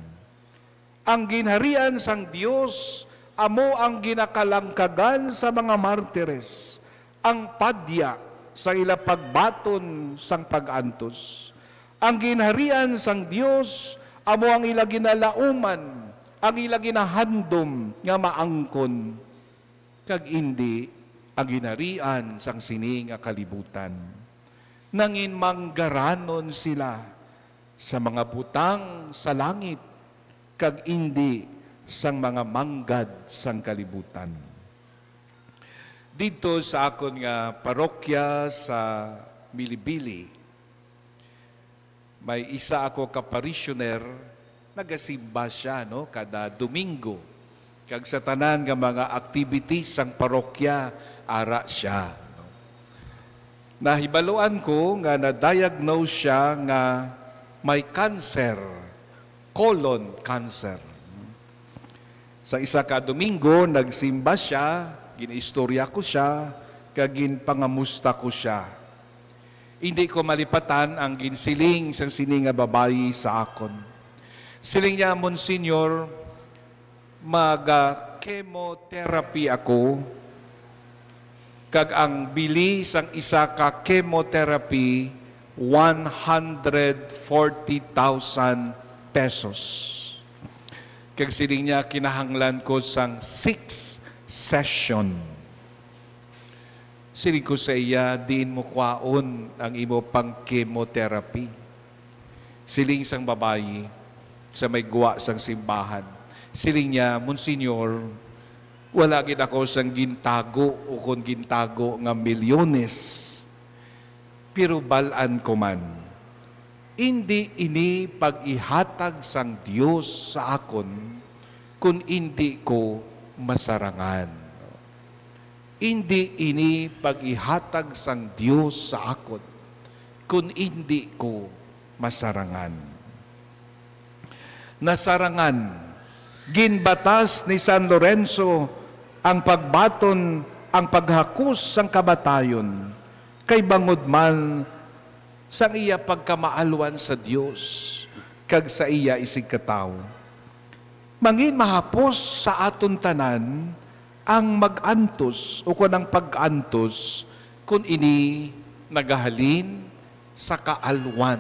Ang ginharian sang Dios amo ang ginakalangkagan sa mga martires, ang padya sa ila pagbaton sang pagantos. Ang ginharian sang Dios amo ang ila ginalauman, ang ila ginahandom nga maangkon, kag indi ang ginharian sang sini nga kalibutan. Nangin manggaranon sila sa mga butang sa langit, kag indi sang mga manggad sang kalibutan. Dito sa akon nga parokya sa Milibili, may isa ako ka parishioner, nagasimba siya kada Domingo. Kag sa tanan nga mga activities sang parokya, ara siya. Nahibaluan ko nga na-diagnose siya nga may cancer, colon cancer. Sa isa ka Domingo, nagsimba siya, ginistorya ko siya, kag ginpangamusta ko siya. Hindi ko malipatan ang ginsiling sang sini nga babayi sa akon. Siling niya, Monsignor, mag-chemotherapy ako, kag ang bili sang isa ka chemotherapy, 140,000 pesos. Kag siling niya, kinahanglan ko sang 6 session. Siling ko sa iya, diin mo kwaon ang imo pang chemotherapy. Siling sang babayi sa may guwa sang simbahan. Siling niya, Monsignor, wala gid ako sang gintago o kung gintago nga milyones. Pero balaan ko man, hindi ini pag-ihatag sang Dios sa akon kung hindi ko masarangan. Hindi ini pag-ihatag sang Dios sa akon kung hindi ko masarangan. Nasarangan, ginbatas ni San Lorenzo ang pagbaton, ang paghakus sang kamatayon, kay bangod man sang iya pagkamaalwan sa Dios, kag sa iya isig katao. Mangin mahapos sa aton tanan ang mag-antos o kung ang pag-antos kung ini nagahalin sa kaalwan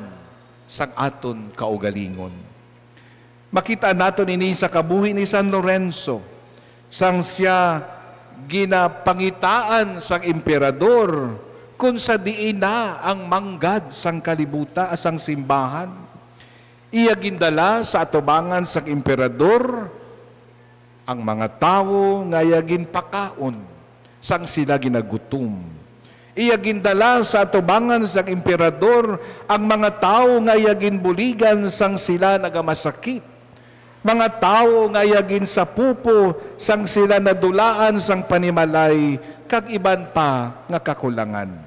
sang aton kaugalingon. Makita naton ini sa kabuhi ni San Lorenzo, sang siya ginapangitaan sang emperador kung sa diin na ang manggad sang kalibuta sang simbahan. Iya gindala sa atubangan sang emperador ang mga tao nga yagin pakaon sang sila ginagutom. Iya gindala sa atubangan sang emperador ang mga tao nga yagin buligan sang sila nagamasakit. Mga tao nga yagin sa pupo sang sila nadulaan sang panimalay kag iban pa nga kakulangan.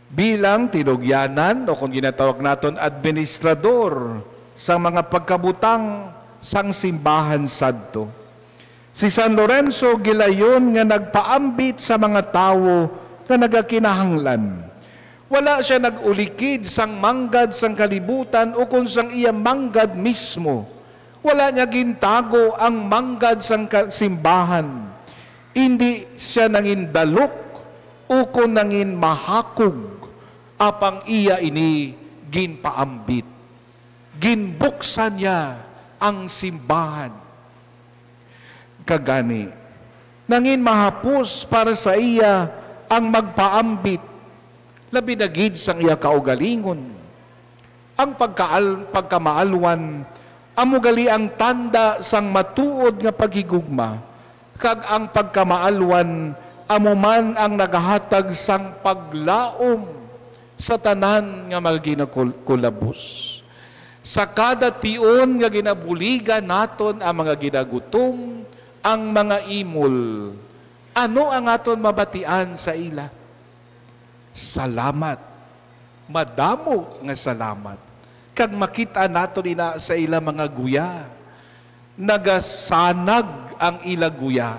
Bilang tinugyanan o kung ginatawag naton administrador sa mga pagkabutang sang simbahan sadto, si San Lorenzo gilayon nga nagpaambit sa mga tao nga nagakinahanglan. Wala siya nagulikid sang manggad sang kalibutan o kung sang iya manggad mismo. Wala niya gintago ang manggad sang simbahan. Hindi siya nangin dalok o kung nangin mahakog apang iya ini ginpaambit. Ginbuksan niya ang simbahan. Kagani, nangin mahapos para sa iya ang magpaambit, labi na gid sang iya kaugalingon. ang pagkamaalwan, amo gali ang tanda sang matuod nga paghigugma, kag ang pagkamaalwan, amo man ang nagahatag sang paglaom sa tanan nga mga ginakulabos. Sa kada tion nga ginabuligan naton ang mga ginagutom, ang mga imol, ano ang aton mabatian sa ila? Salamat. Madamo nga salamat. Kag makita nato ina sa ila mga guya, nagasanag ang ila guya,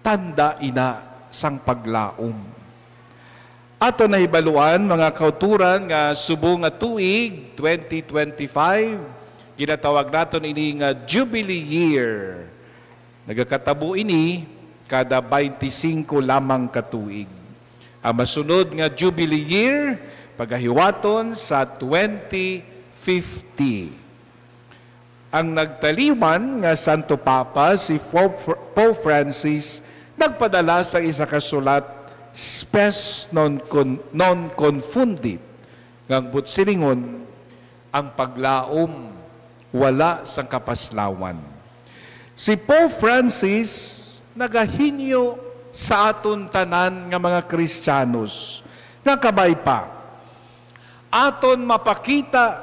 tanda ina sang paglaom. Ato na hibaluan mga kauturan nga subong nga tuig 2025, ginatawag naton ini nga Jubilee Year. Nagakatabo ini kada 25 lamang katuig. Ang masunod nga Jubilee Year, pagahiwaton sa 2050. Ang nagtaliman nga Santo Papa, si Pope Francis, nagpadala sa isa ka sulat, Spes non confundit, ngang butsilingon, ang paglaom, wala sang kapaslawan. Si Pope Francis, nagahinyo sa aton tanan nga mga Kristiyanos, nga kabay pa, aton mapakita,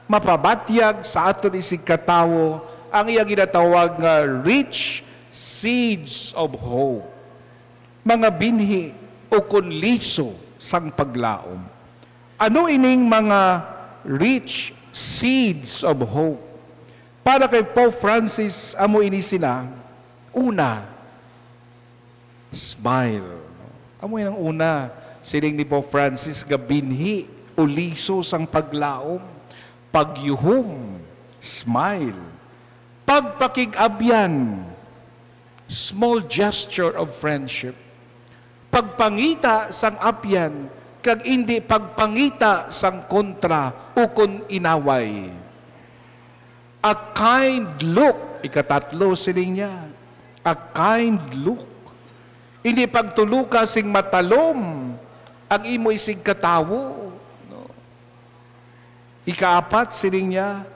mapabatyag sa aton isig katawo, ang iya ginatawag nga rich seeds of hope. Mga binhi o kunliso sang paglaom. Ano ining mga rich seeds of hope? Para kay Pope Francis, amo ini sila, una, smile. Amo yung una, siling ni Pope Francis, gabinhi o liso sang paglaom, pagyuhom, smile, pagpakigabyan, small gesture of friendship, pagpangita sang apyan, kag hindi pagpangita sang kontra o kun inaway. A kind look, ikatatlo siling niya, a kind look. Hindi pagtuluka sing matalom, ang imo isig katawo. No? Ikaapat siling niya,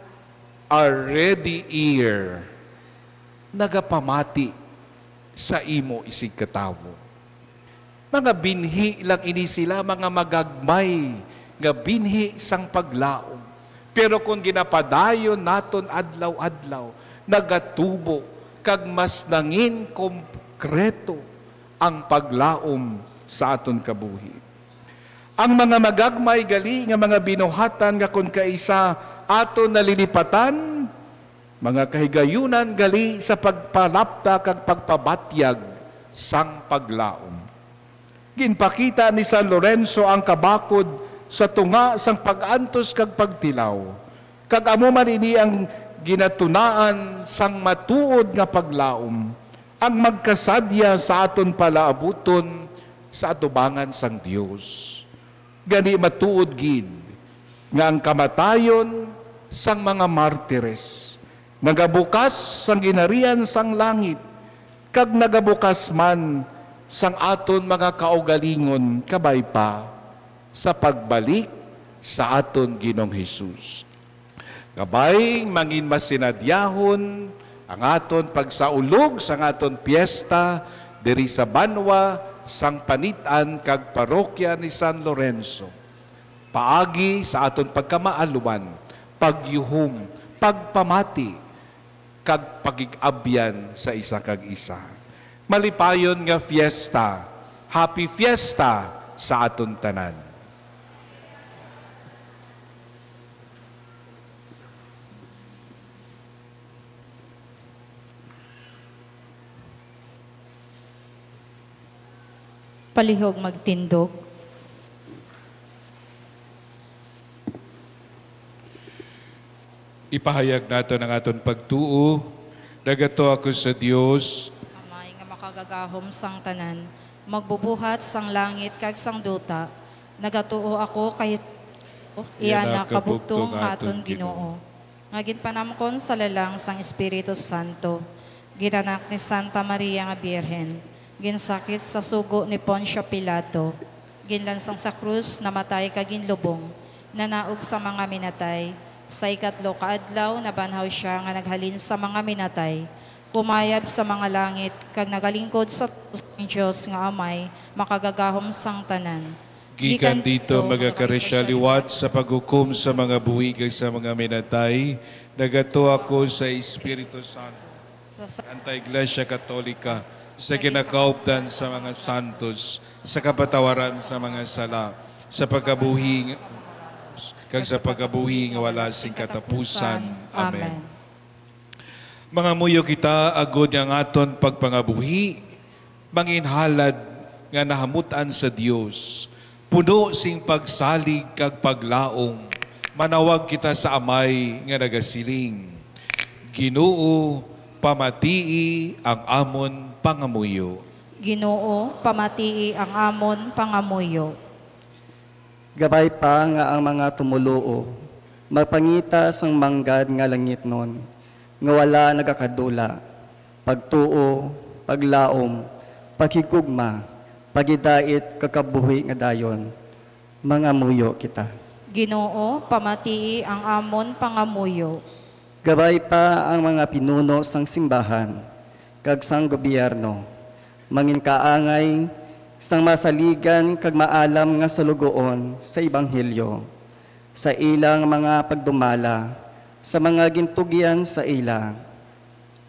a ready ear, nagapamati sa imo isig katawo. Mga binhi lang ini sila, mga magagmay, nga binhi sang paglaom. Pero kung ginapadayon naton adlaw-adlaw, nagatubo, kag mas nangin konkreto ang paglaom sa aton kabuhi. Ang mga magagmay gali nga mga binuhatan nga kung kaisa aton nalilipatan, mga kahigayunan gali sa pagpalapta kag pagpabatyag sang paglaom. Ginpakita ni San Lorenzo ang kabakod sa tunga sang pag-antos kag pagtilaw. Kag amo man ini ang ginatunaan sang matuod nga paglaom, ang magkasadya sa aton palaabuton sa atubangan sang Dios. Gani matuod gid nga ang kamatayon sang mga martires, nagabukas sang ginarian sang langit, kag nagabukas man sang aton mga kaugalingon kabay pa sa pagbalik sa aton Ginoong Hesus. Kabay mangin masinadyahon ang aton pagsaulog sa aton piyesta diri sa Banwa sang panitan kag parokya ni San Lorenzo. Paagi sa aton pagkamaalwan, pagyuhom, pagpamati kag pagigabyan sa isa kag isa. Malipayon nga fiesta, happy fiesta sa aton tanan.
Palihog magtindog.
Ipahayag nato ang aton pagtuo, nagato ako sa Dios,
Amay nga makagagahom sang tanan, magbubuhat sang langit kag sang duta, nagatuo ako kahit iyana kabugtong aton Ginoo. Ngagin panamkon sa lalang sang Espiritu Santo, ginanak ni Santa Maria nga Birhen, ginsakit sa sugo ni Poncio Pilato, ginlansang sa krus, namatay kag ginlubong, nanaog sa mga minatay. Sa ikatlo kaadlaw, nabanhaw siya nga naghalin sa mga minatay. Pumayab sa mga langit, kag nagalingkod sa Diyos nga amay, makagagahom sang tanan.
Gikan dito magakaresya liwat sa paghukom sa mga buhi kag sa mga minatay. Nagato ako sa Espiritu Santo. Anti-Iglesia Katolika, sa kinakaupdan sa mga santos, sa kapatawaran sa mga sala, sa pagkabuhi kag sa pagkabuhi nga wala sing katapusan. Amen. Mga muyo kita, agod ang aton pagpangabuhi, manginhalad nga nahamutan sa Dios, puno sing pagsalig kag paglaong, manawag kita sa amay nga nagasiling. Ginoo, pamatii ang amon pangamuyo.
Ginoo, pamatii ang amon pangamuyo.
Gabay pa nga ang mga tumuluo, magpangita sang manggad nga langit nun, nga wala nagakadula, pagtuo, paglaom, paghigugma, pagidait, kakabuhi nga dayon, mga muyo kita.
Ginoo, pamatii ang amon pangamuyo.
Gabay pa ang mga pinuno sang simbahan, kag sang gobyerno, mangin kaangay, sang masaligan kag maalam nga salugoon sa Ebanghelyo, sa ilang mga pagdumala, sa mga gintugyan sa ila,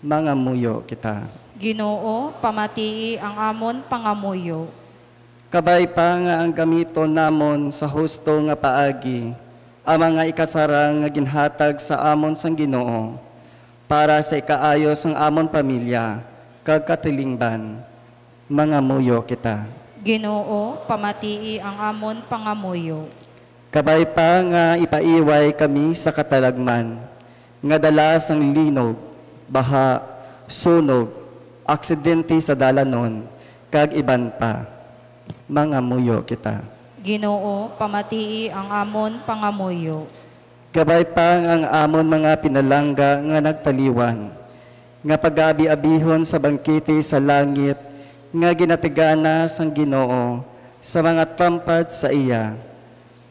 mga muyo kita.
Ginoo, pamatii ang amon pangamuyo.
Kabay pa nga ang gamiton namon sa husto nga paagi, ang mga ikasarang nga ginhatag sa amon sang Ginoo, para sa ikaayos ang amon pamilya, kag katilingban, mga muyo kita.
Ginoo, pamatii ang amon pangamuyo.
Kabay pa nga ipaiway kami sa katalagman, nga dalas ang linog, baha, sunog, aksidente sa dalanon, kag iban pa, mga muyo kita.
Ginoo, pamatii ang amon pangamuyo.
Kabay pa ang amon mga pinalangga nga nagtaliwan, nga pag-abi-abihon sa bangkete sa langit, nga ginatigana sang Ginoo sa mga tampad sa iya,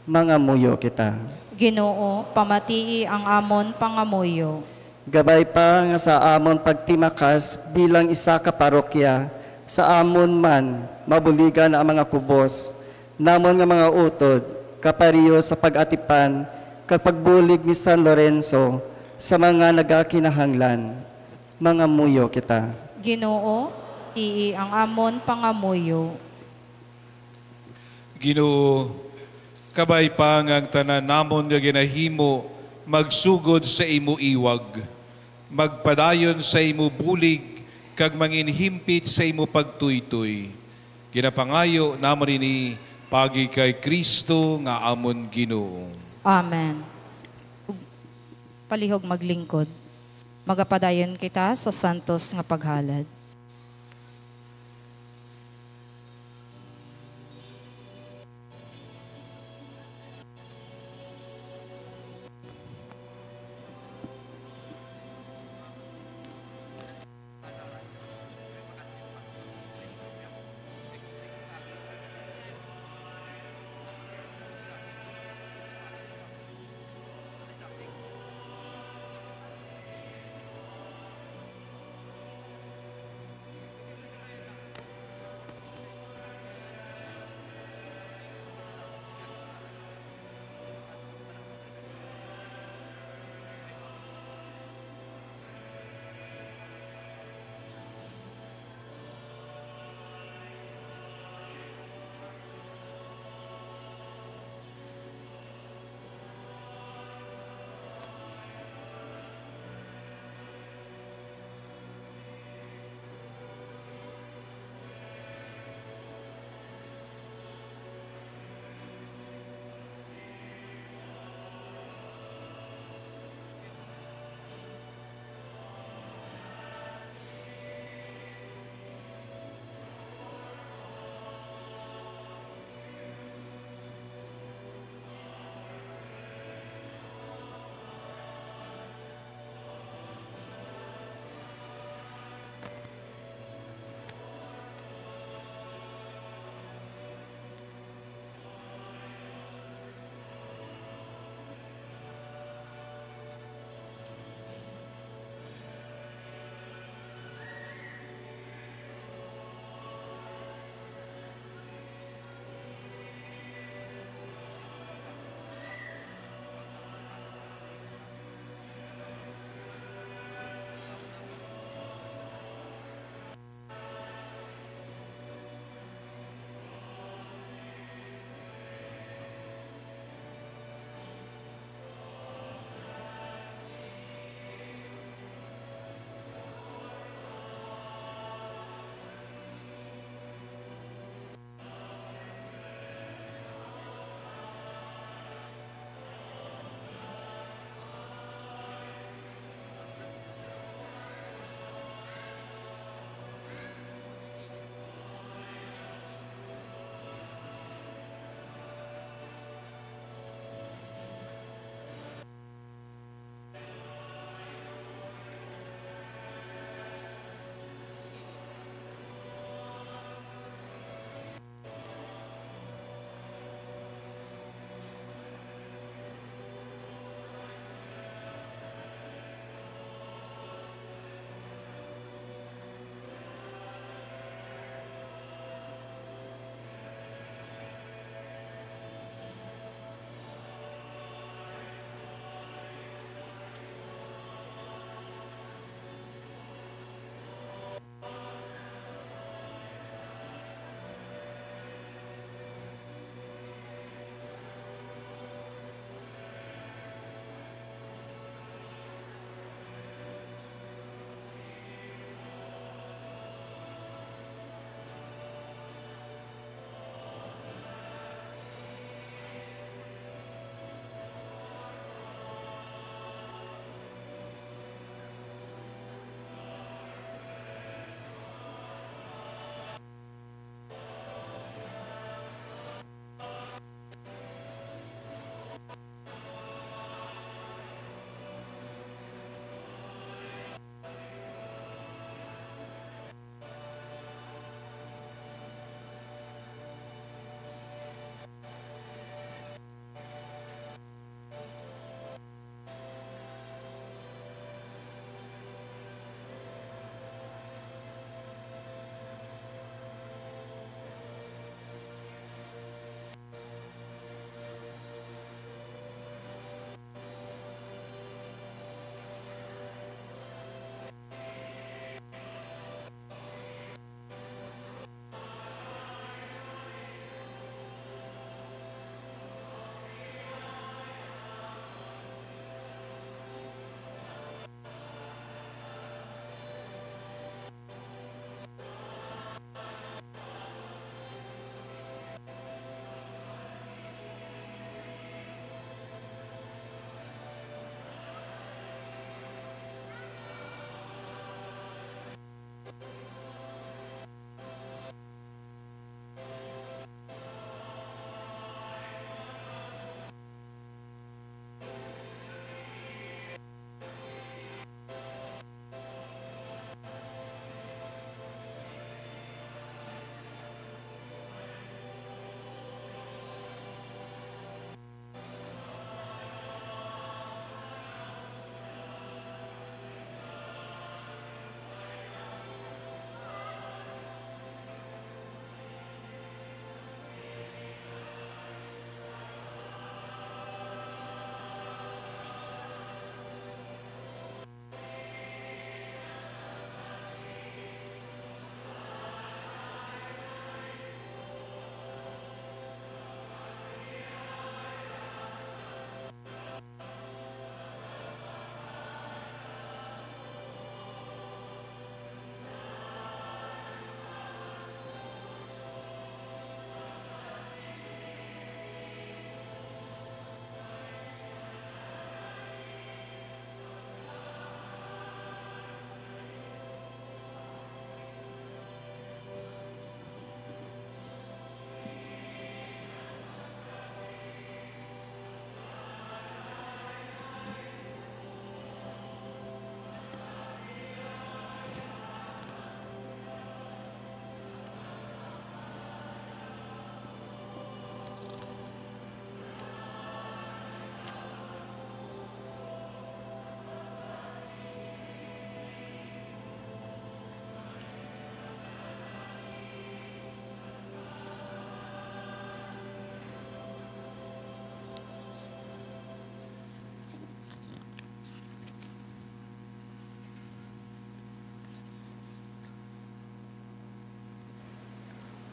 mga muyo kita.
Ginoo, pamatii ang amon pangamuyo.
Gabay pa nga sa amon pagtimakas bilang isa ka parokya, sa amon man mabuligan ang mga kubos, namon nga mga utod, kapariyo sa pag-atipan, kag pagbulig ni San Lorenzo sa mga nagakinahanglan, mga muyo kita.
Ginoo, ii ang amon pangamuyo.
Ginoo, kabay pa nga ang tanan namon nga ginahimo, magsugod sa imo iwag, magpadayon sa imo bulig, kag manginhimpit sa imo pagtuytoy. Ginapangayo namon ini pagi kay Kristo nga amon Ginoo.
Amen. Palihog maglingkod. Magapadayon kita sa santos nga paghalad.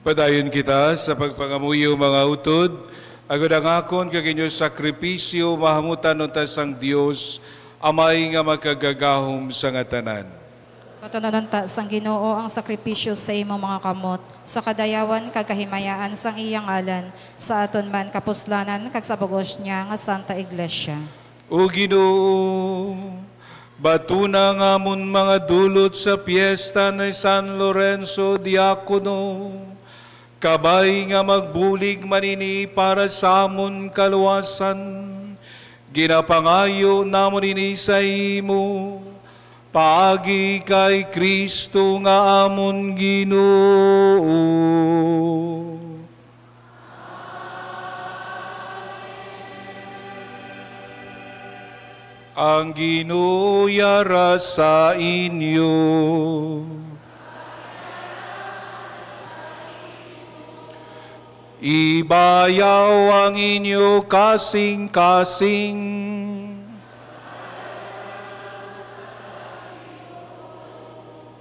Padayon kita sa pagpangamuyo mga utod, agad ang akon kag inyo sakripisyo mahamutan unta sang Dios, amay nga makagagahom sa nga tanan.
Katununanta sang Ginoo ang sakripisyo sa imong mga kamot, sa kadayawan kag kahimayaan sang iyang ngalan, sa aton man kapuslanan kag sa bugos niya nga Santa Iglesia.
O Ginoo, batuna nga amon mga dulot sa piyesta ni San Lorenzo Diacono, kabay nga magbulig manini para sa amon kaluwasan, ginapangayo namon ini sa imo, paagi kay Kristo nga amon Ginoo. Ang Ginoo yara sa inyo. Ibayaw ang inyo kasing-kasing.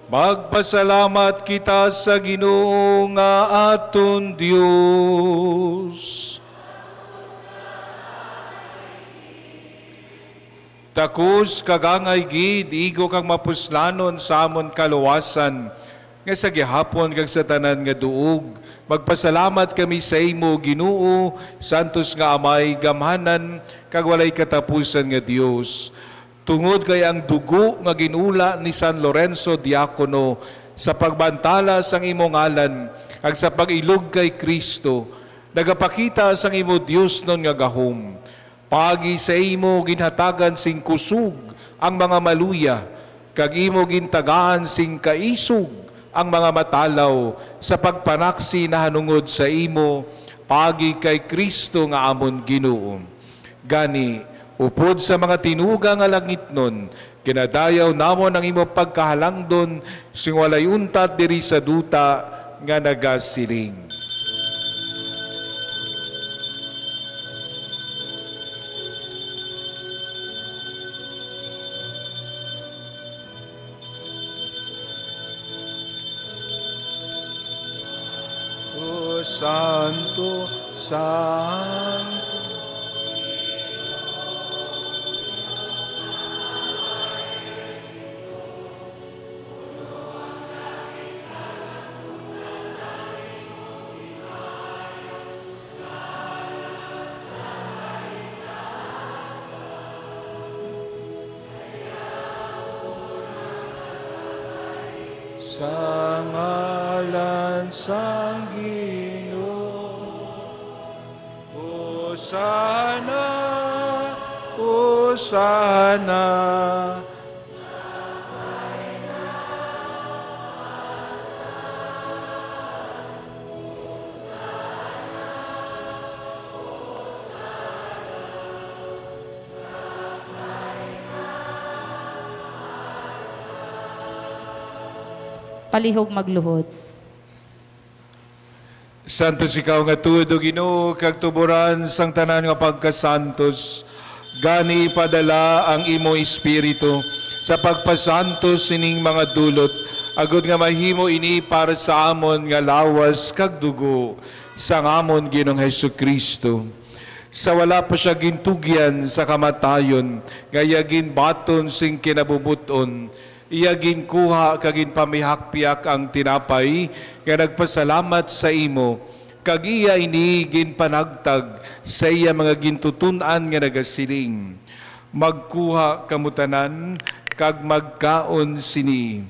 Magpasalamat kita sa Ginoo nga aton Dios. Takus kagangay gid igo kang mapuslanon sa amon kaluwasan nga sa gihapon kag sa tanan nga duog. Magpasalamat kami sa imo Ginoo, santos nga amay gamhanan kag walay katapusan nga Dios. Tungod kay ang dugo nga ginula ni San Lorenzo Diacono sa pagbantala sang imo ngalan kag sa pag-ilog kay Kristo, nagapakita sang imo Dios non nga gahom. Pagi sa imo ginhatagan sing kusog ang mga maluya, kag imo gintagaan sing kaisog ang mga matalaw sa pagpanaksi na hanungod sa imo, pagi kay Kristo nga amon Ginoo. Gani, upod sa mga tinuga nga langit nun, kinadayaw namon ang imo pagkahalangdon, sing walay untat diri sa duta nga nagasiling. Santo, Santo.
sa ngalan sang Ginoo. Hosana, Hosana.
Palihog magluhod.
Santos ikaw nga tuod o Ginoo kag tuburan sang tanan nga pagkasantos. Gani padala ang imo espiritu sa pagpasantos sining mga dulot. Agud nga mahimo ini para sa amon nga lawas kag dugo sang amon Ginoong Hesukristo. Sa wala pa siya gintugyan sa kamatayon, gaya ginbaton sing kinabubuton, iya ginkuha kagin pamihakpiak ang tinapay nga nagpasalamat sa imo kag iya ini ginpanagtag sa iya mga gintutunan nga nagasiling. Magkuha kamutanan kag magkaon sini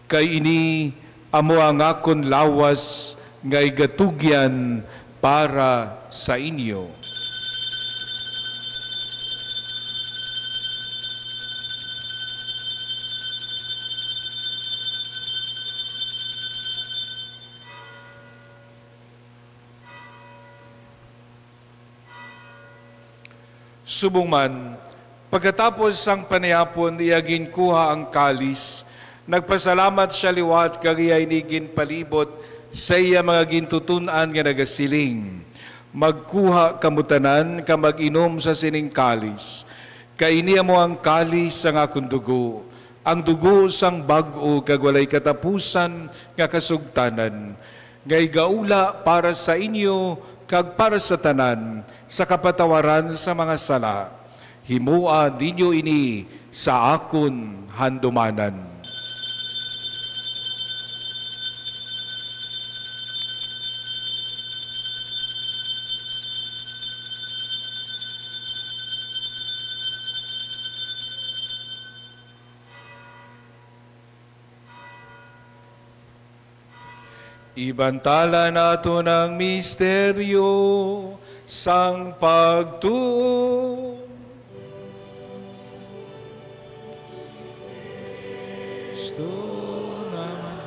kay ini amo ang akon lawas nga igatugyan para sa inyo. Subong man, pagkatapos sang panayapon, iya ginkuha ang kalis, nagpasalamat siya liwat kag iya inigin palibot sa iya mga gintutunan nga nagasiling. Magkuha kamutanan ka mag-inom sa sining kalis. Kainiya mo ang kalis sang akong dugo, ang dugo sang bag-o kag walay katapusan nga kasugtanan. Ngay gaula para sa inyo kag para sa tanan, sa kapatawaran sa mga sala. Himua ninyo ini sa akon handumanan. Ibantala nato ng misteryo sang pagtuo. Kristo naman.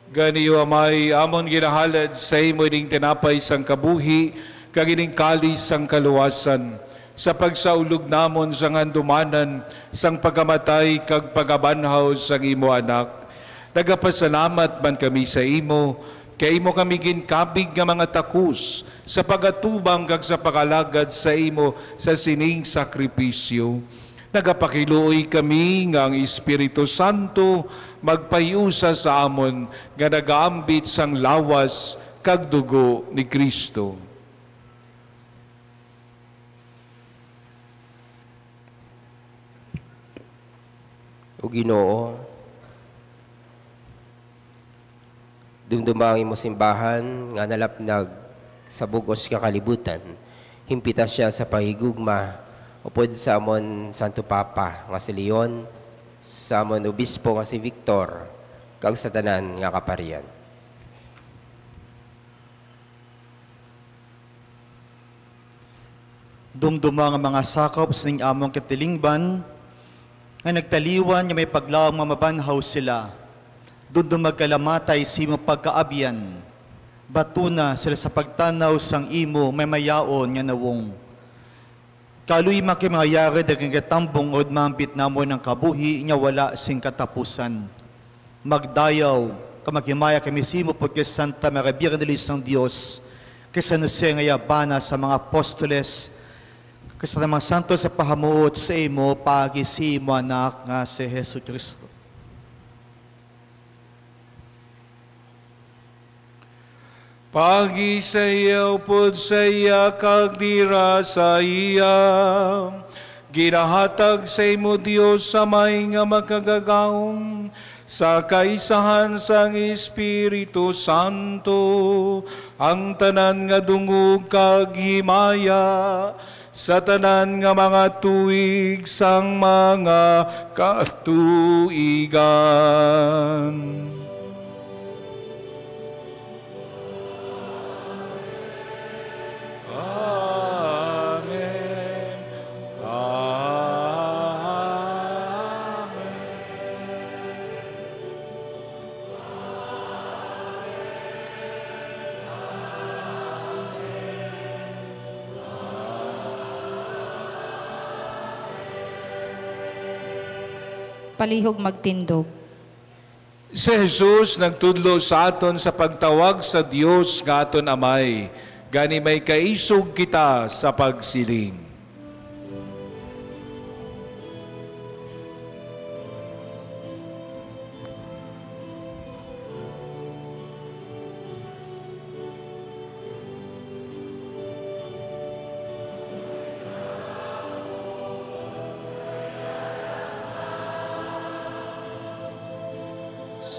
Ganiyo amay amon ginahalad sa imo ining tinapay sang kabuhi kag ining kalis sang kaluwasan sa pagsaulog namon sang handumanan sang pagamatay kag pagabanhaw sang imo anak. Nagapasalamat man kami sa imo kay imo kami ginkabig nga mga takus sa pagatubang kag sa pagalagad sa imo sa sining sakripisyo. Nagapakiluoy kami nga ang Espiritu Santo magpayusa sa amon nga nagaambit sang lawas kag dugo ni Kristo.
O Ginoo, dumdumangin mo simbahan nga nalapnag sa bugos nga kalibutan, himpita siya sa pahigugma upod sa amon Santo Papa nga si Leon, sa amon Obispo nga si Victor, kag sa tanan nga kaparian.
Dumduma nga mga sakop sa ning among katilingban, nga nagtaliwan nga may paglaom nga mabanhaw sila. Dumduma kalamatay si imo pagkaabyan, batuna sila sa pagtanaw sang imo may mayaon nga nawong. Kaluy makimayari dagang katambong od mambit namo ng kabuhi nga wala sing katapusan. Magdayaw, kamagimaya kami simo pagkay Santa Maria Virgen de Luz ng Diyos, kay San Jose nga yabana sa mga apostoles, kay sa mga santo sa pahamuot sa imo, pagi si imo anak nga si Hesus Kristo.
Pagi sa iyo pod sa iya kag dira sa iya. Ginahatag sa imo Dios sa may nga makagagawom sa kaisahan sang Espiritu Santo, ang tanan nga dungog kag himaya sa tanan nga mga tuig sang mga katuigan.
Palihog magtindog.
Si Jesus nagtudlo sa aton sa pagtawag sa Dios nga aton Amay, gani may kaisog kita sa pagsiling.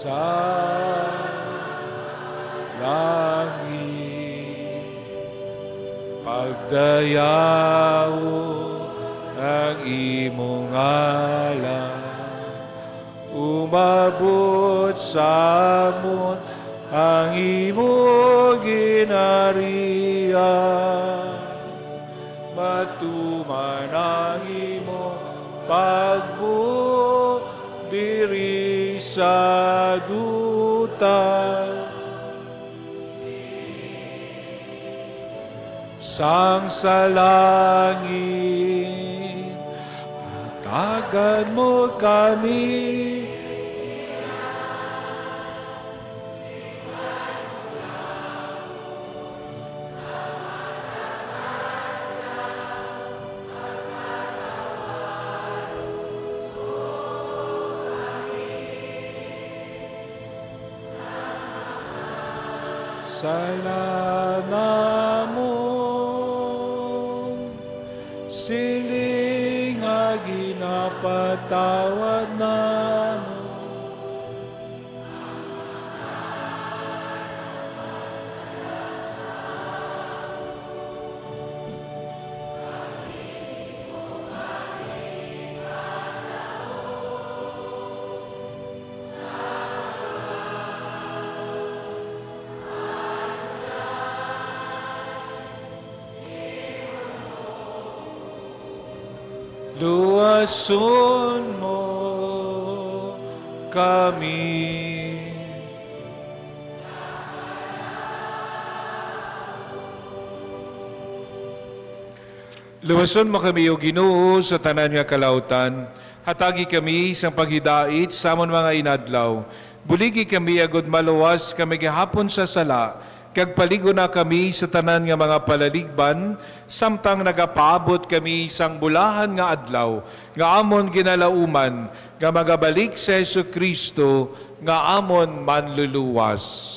Sa langit, pagdayaw ang imong ngalan, umabot sa amon ang imong ginarian, matuman ang imong pagbuo diri sa duta. Sang sa langit, hatagan mo kami. Sala namon, siling nga ginapatawad namon. Luwason mo kami. Luwason mo kami, O Ginoo, sa tanan nga kalautan. Hatagi kami sa paghidait sa amon mga inadlaw. Buligi kami agud maluwas kami gihapon sa sala. Kag paligo na kami sa tanan nga mga palaligban, samtang nagapaabot kami sang bulahan nga adlaw, nga amon ginalauman, nga magabalik sa Jesucristo, nga amon manluluwas.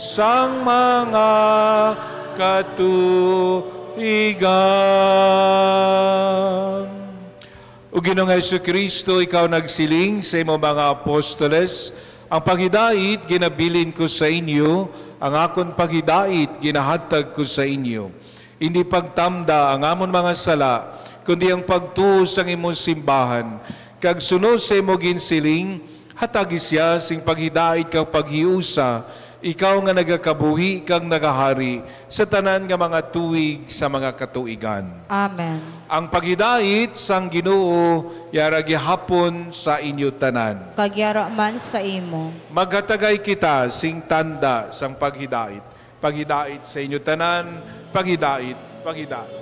Sang mga katuigan. O Ginoong Jesucristo, ikaw nagsiling sa imo mga apostoles, ang paghidait ginabilin ko sa inyo, ang akon paghidait ginahatag ko sa inyo. Hindi pagtamda ang amon mga sala, kundi ang pagtuo sang imong simbahan. Kag sunod sa imo ginsiling, hatagi siya sing paghidait kag paghiusa, ikaw nga nagakabuhi kang nagahari sa tanan nga mga tuig sa mga katuigan.
Amen.
Ang paghidait sang Ginoo yara gihapon sa inyo tanan.
Kagyara man sa imo.
Maghatagay kita sing tanda sang paghidait. Paghidait sa inyo tanan, paghidait, paghidait.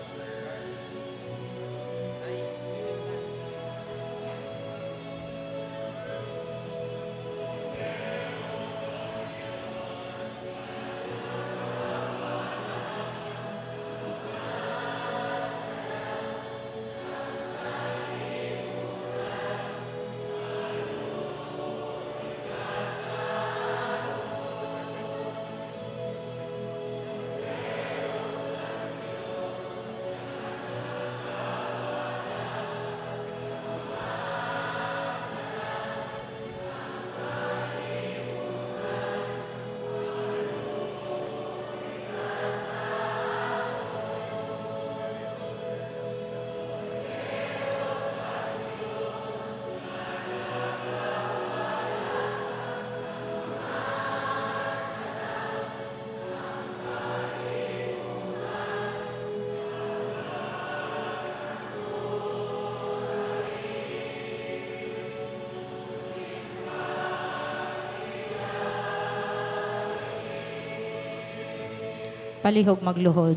Palihog magluhod.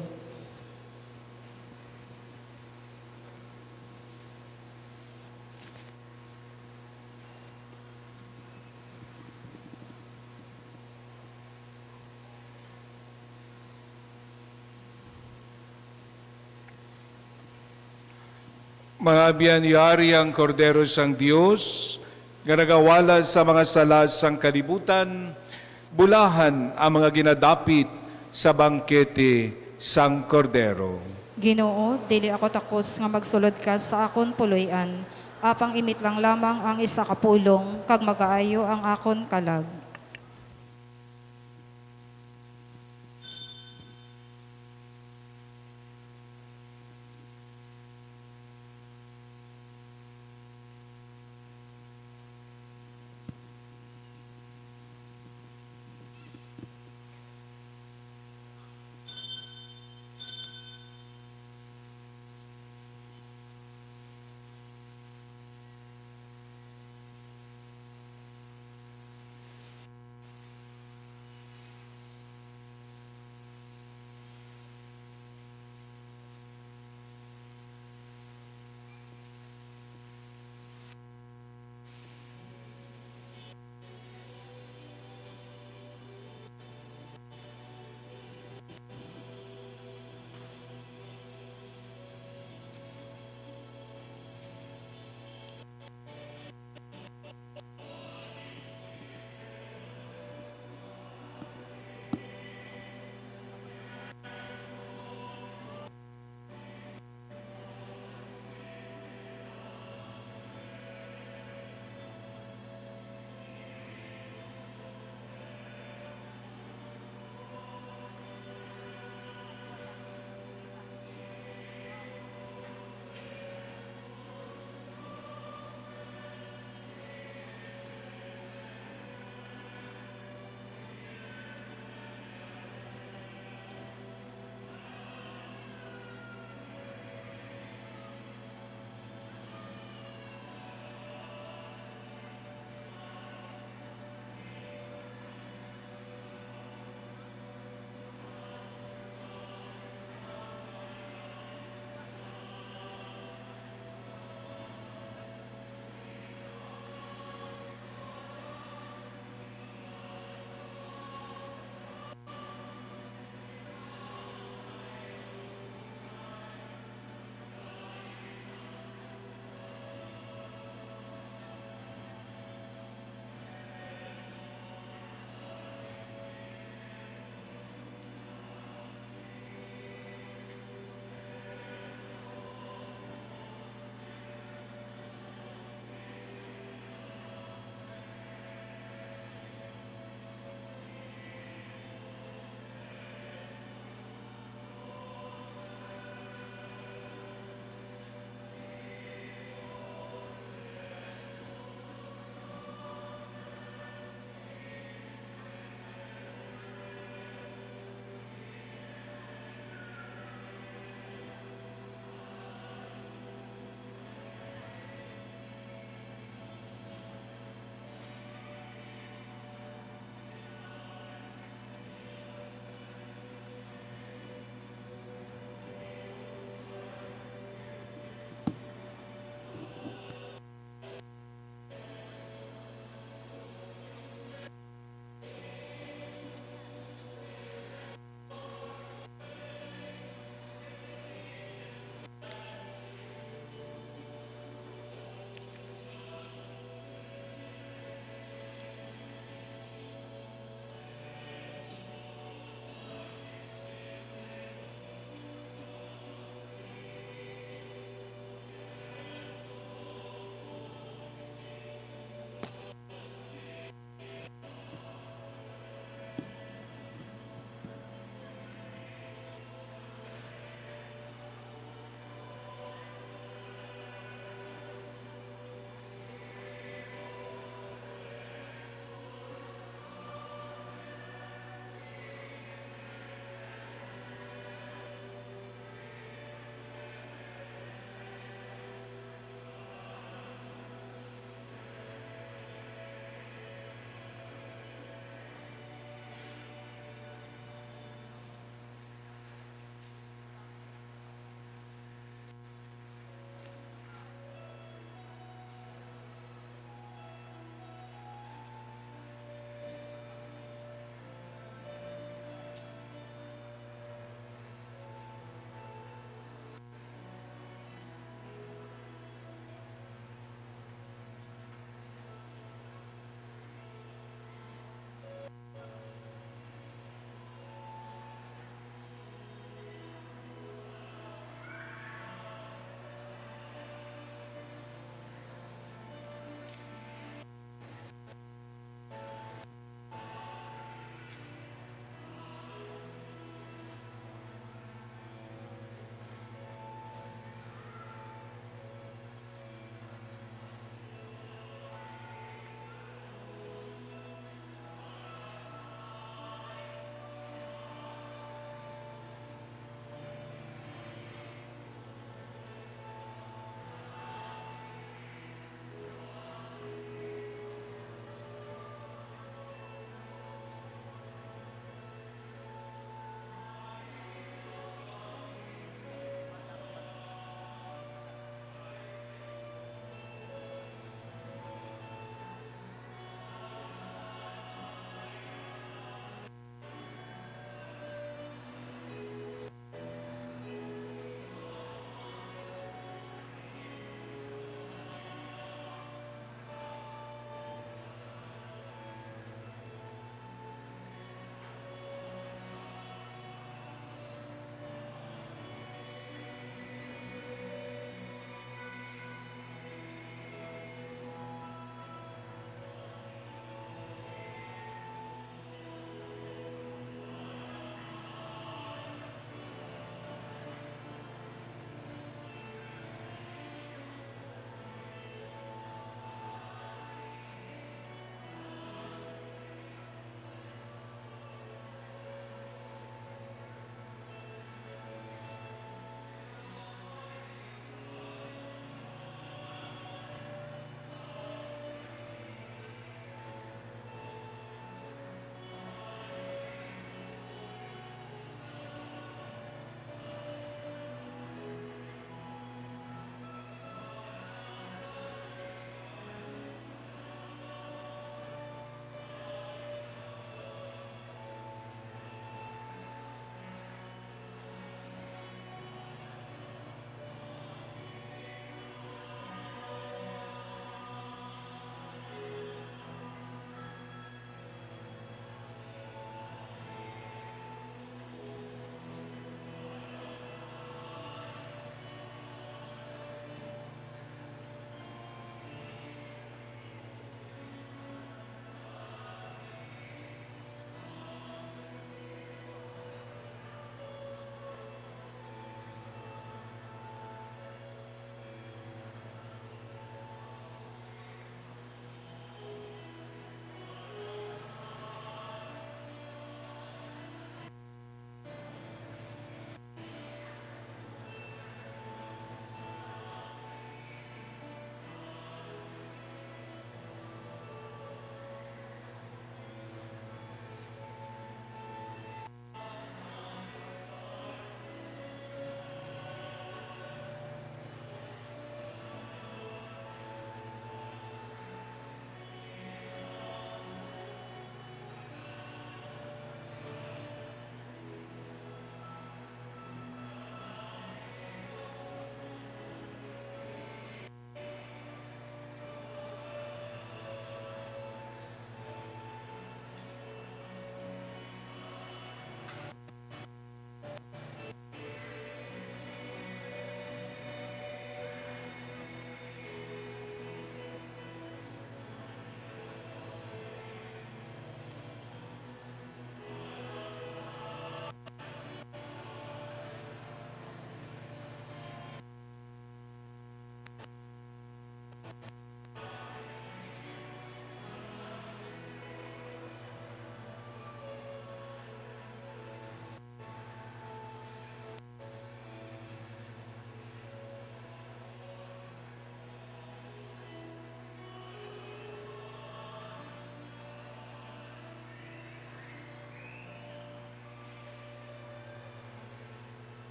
Mga biyaniyari ang kordero sang Diyos, nga nagawala sa mga sala sang kalibutan, bulahan ang mga ginadapit sa bangkete sang kordero.
Ginoo, dili ako takos nga magsulod ka sa akon puloy-an. Apang imit lang lamang ang isa ka pulong, kag magaayo ang akon kalag.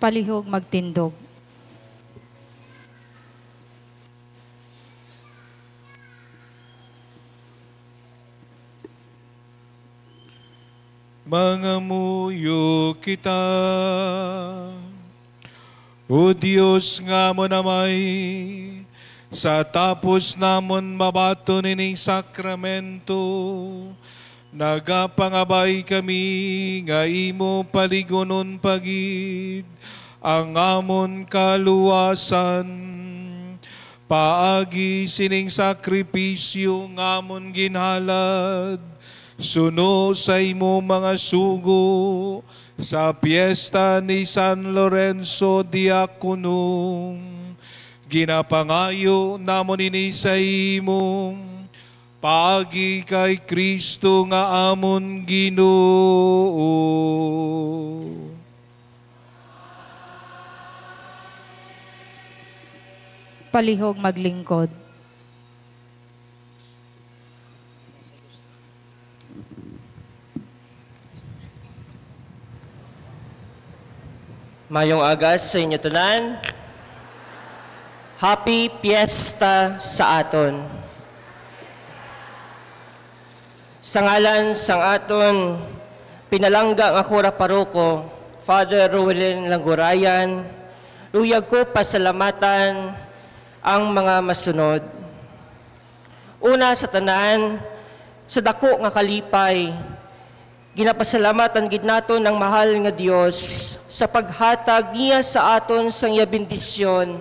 Palihog magtindog.
Mangamuyo kita, O Diyos nga mo namay, sa tapos namon mabato nining sakramento, nagapangabay kami nga imo paligonon pagid ang amon kaluwasan. Paagi sining sakripisyo nga amon ginhalad, suno sa imo mga sugo sa piyesta ni San Lorenzo Diaconum. Ginapangayo namon ini sa imong paagi kay Kristo nga amon Ginoo.
Palihog maglingkod.
Mayong agas sa inyo tanan. Happy Fiesta sa aton. Sa ngalan sang aton pinalangga nga kura paroko, Father Ruelin Langurayan, luyag ko pasalamatan ang mga masunod. Una sa tanan, sa dako nga kalipay, ginapasalamatan gid naton ng mahal nga Dios sa paghatag niya sa aton sang iya bendisyon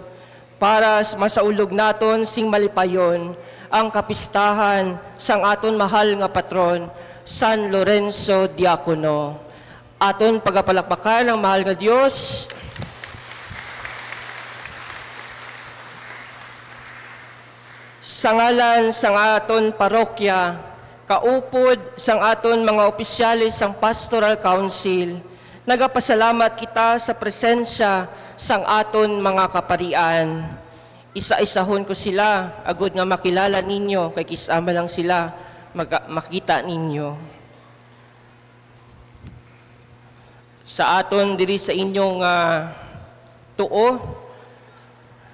para masaulog naton sing malipayon ang kapistahan sang aton mahal nga patron, San Lorenzo Diacono. Aton pagapalakpakan ang mahal nga Dios. Sa ngalan sang aton parokya, kaupod sang aton mga opisyalis sang Pastoral Council, nagapasalamat kita sa presensya sang aton mga kaparian. Isa-isahon ko sila, agud nga makilala ninyo, kay kisama lang sila makita ninyo. Sa aton diri sa inyong tuo,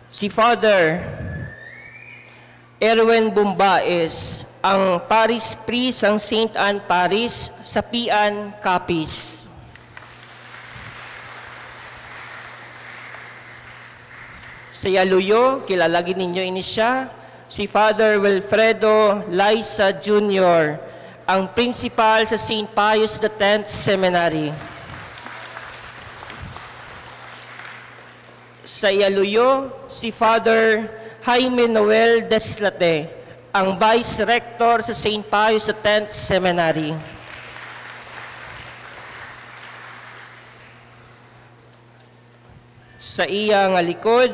si Father Erwin Bumbaes, ang Parish Priest ng St. Anne Parish sa Pian, Capiz. Sa Yaluyo, kilalagin ninyo ini siya, si Father Wilfredo Liza Jr., ang principal sa St. Pius X Seminary. Sa Yaluyo, si Father Jaime Noel Deslate, ang Vice Rector sa St. Pius X Seminary. Sa iya nga likod,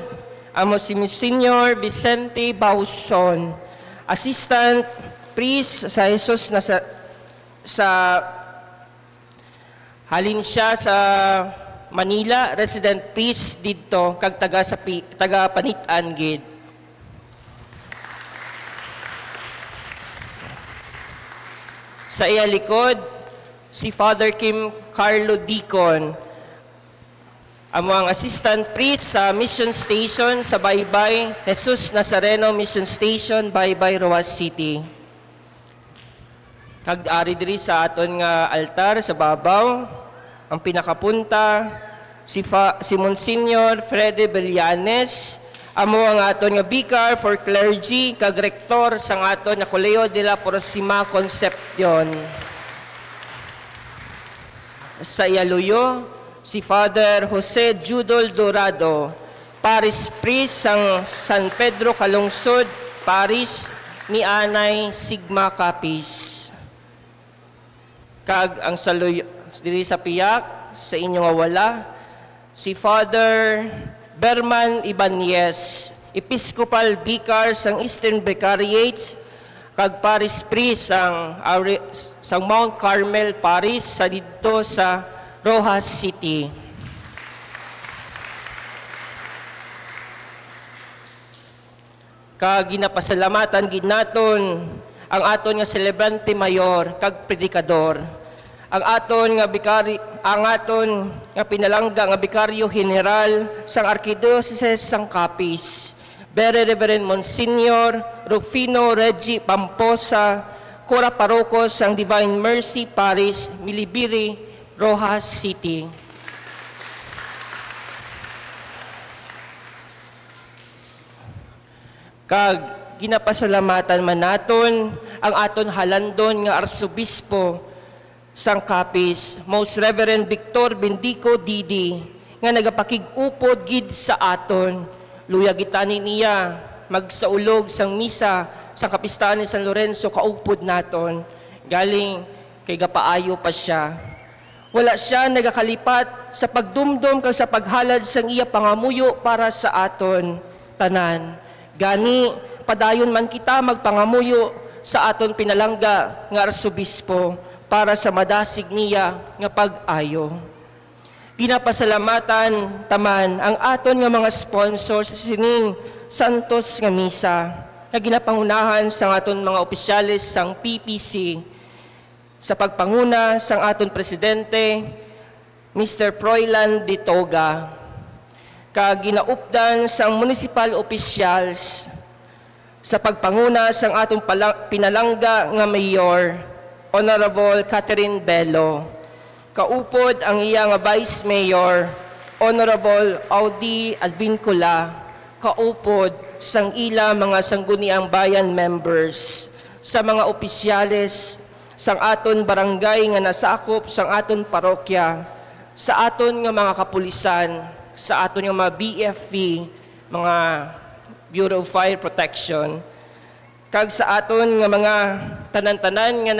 amo si Monsignor Vicente Bauson, Assistant Priest sa Jesus sa halin siya sa Manila, Resident Priest dito, kag taga Panitan gid. Sa iya likod, si Father Kim Carlo Deacon, amo ang Assistant Priest sa Mission Station sa Baybay, Jesus Nazareno Mission Station, Baybay, Roas City. Kag-ari diri sa aton nga altar sa babaw, ang pinakapunta, si Monsignor Freddy Bellanes, amo ang aton nga Vicar for Clergy, kag Rektor sa aton nga Colegio de la Purísima Concepción. Sa Yaluyo, si Father Jose Judol Dorado, Parish Priest sang San Pedro Calungsod, Parish ni Anay Sigma Capiz. Kag ang saluyo diri sa Piak, sa inyong wala, si Father Berman Ibanez, Episcopal Vicar sang Eastern Vicariates, kag Parish Priest sang Mount Carmel Parish sa dito sa Rojas City. Kag ginapasalamatan gid naton ang aton nga celebrante mayor kag predikador, ang aton nga ang aton nga pinalangga nga Bikaryo General sang Arkidiocese sang Capiz, Very Reverend Monsignor Rufino Reggie Pamposa, Cura Parocos sang Divine Mercy Parish, Milibiri, Rojas City. Kag ginapasalamatan man naton ang aton halandon nga Arsobispo sang Capiz, Most Reverend Victor Bendico Didi, nga nagapakig-upod gid sa aton. Luya gitani niya magsaulog sang misa sa kapistahan ni San Lorenzo kaupod naton. Galing kay gapaayo pa siya. Wala siya nagakalipat sa pagdumdum kag sa paghalad sang iya pangamuyo para sa aton tanan. Gani padayon man kita magpangamuyo sa aton pinalangga nga Arsobispo para sa madasig niya nga pag-ayo. Ginapasalamatan taman ang aton nga mga sponsors sa sining Santos nga misa nga ginapangunahan sa aton mga opisyalis sang PPC sa pagpanguna sang aton presidente Mr. Froilan Ditoga, kag ginaupdan sang municipal officials sa pagpanguna sang aton pinalangga nga mayor Honorable Catherine Bello. Kaupod ang iya nga Vice Mayor, Honorable Audi Albincula. Kaupod sang ila mga sangguniang bayan members, sa mga opisyales sang aton barangay nga nasakop sang aton parokya, sa aton nga mga kapulisan, sa aton nga mga BFP, mga Bureau of Fire Protection, kag sa aton nga mga tanan-tanan nga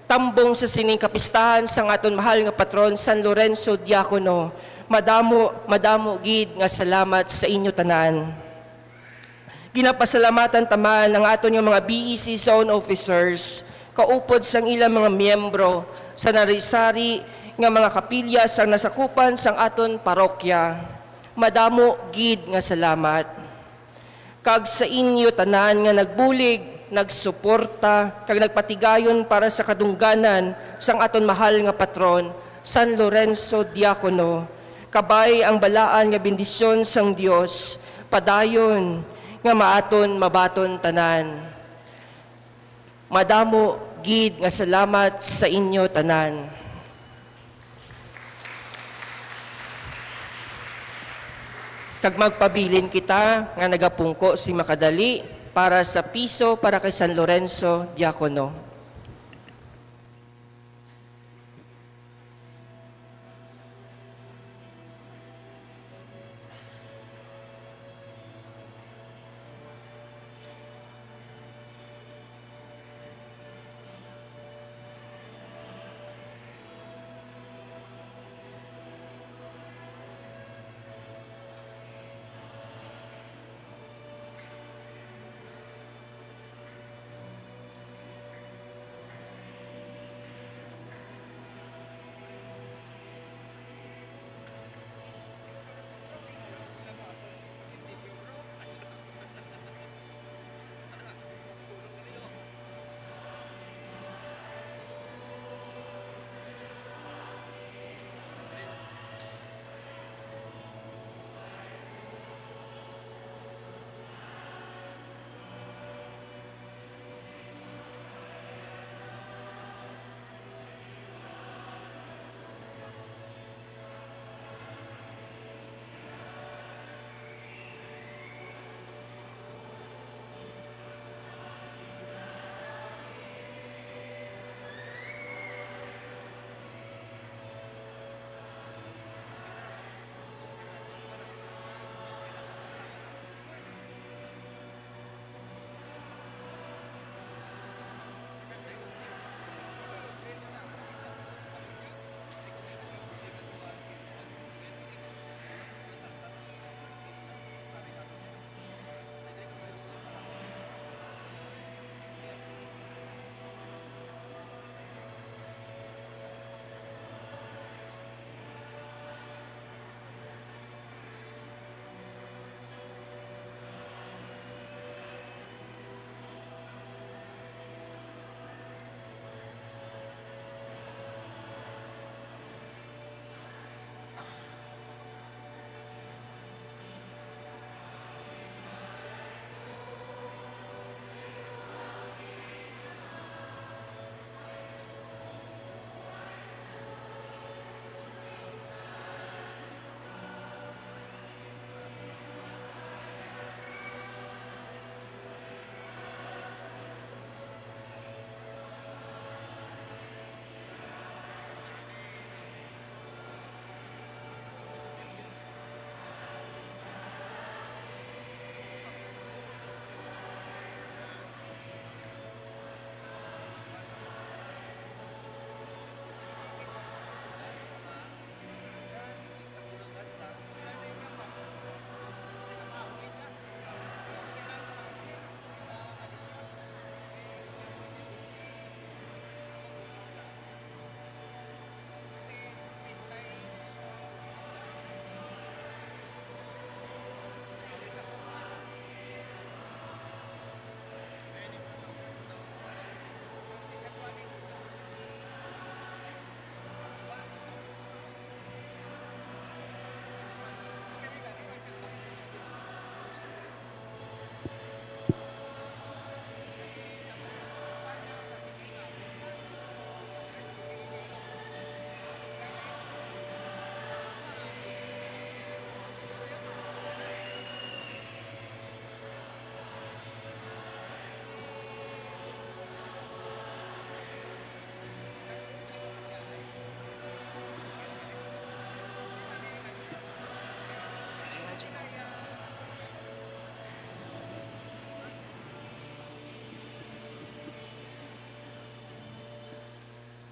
nagtambong sa sining kapistahan sang aton mahal nga patron San Lorenzo Diacono. Madamo gid nga salamat sa inyo tanan. Ginapasalamatan taman ang aton nga mga BEC zone officers, kaupod sang ilang mga miyembro sa narisari nga mga kapilya sang nasakupan sang aton parokya. Madamo gid nga salamat. Kag sa inyo tanan nga nagbulig, nagsuporta, kag nagpatigayon para sa kadungganan sang aton mahal nga patron, San Lorenzo Diacono. Kabay ang balaan nga bendisyon sang Dios, padayon nga maaton mabaton tanan. Madamo gid nga salamat sa inyo tanan. Kag magpabilin kita nga nagapungko si makadali para sa piso para kay San Lorenzo Diacono.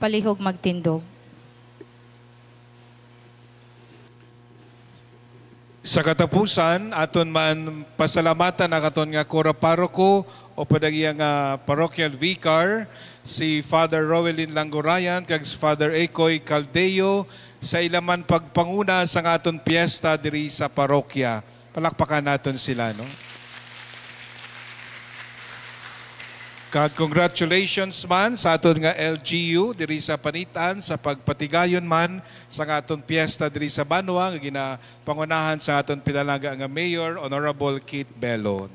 palihog magtindog.
Sa katapusan, aton man pasalamatan na katon nga kora paroko o padagiyang parochial vicar, si Father Rowelyn Langorayan kag si Father Ekoy Caldeo sa ilaman pagpanguna sa aton piyesta diri sa parokya. Palakpakan naton sila, no? Kag congratulations man sa aton nga LGU diri sa Panitan sa pagpatigayon man sa aton piyesta diri sa Banwa nga ginapangunahan sa aton pinalaga nga Mayor Honorable Kit Bello.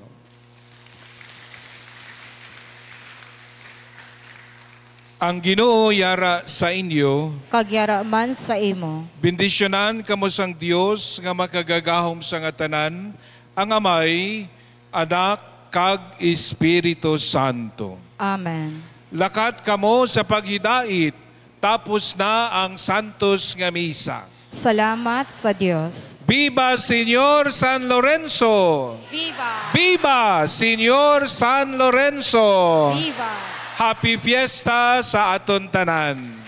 Ang Ginoo yara sa inyo,
Kagyara man sa imo.
bendisyonan kamo sang Dios nga makagagahom sa nga tanan, ang Amay, Anak, kag Espiritu Santo.
Amen.
Lakat kamo sa paghidait, tapos na ang Santos nga Misa.
Salamat sa Diyos.
Viva Señor San Lorenzo!
Viva!
Viva Señor San Lorenzo!
Viva!
Happy Fiesta sa aton tanan!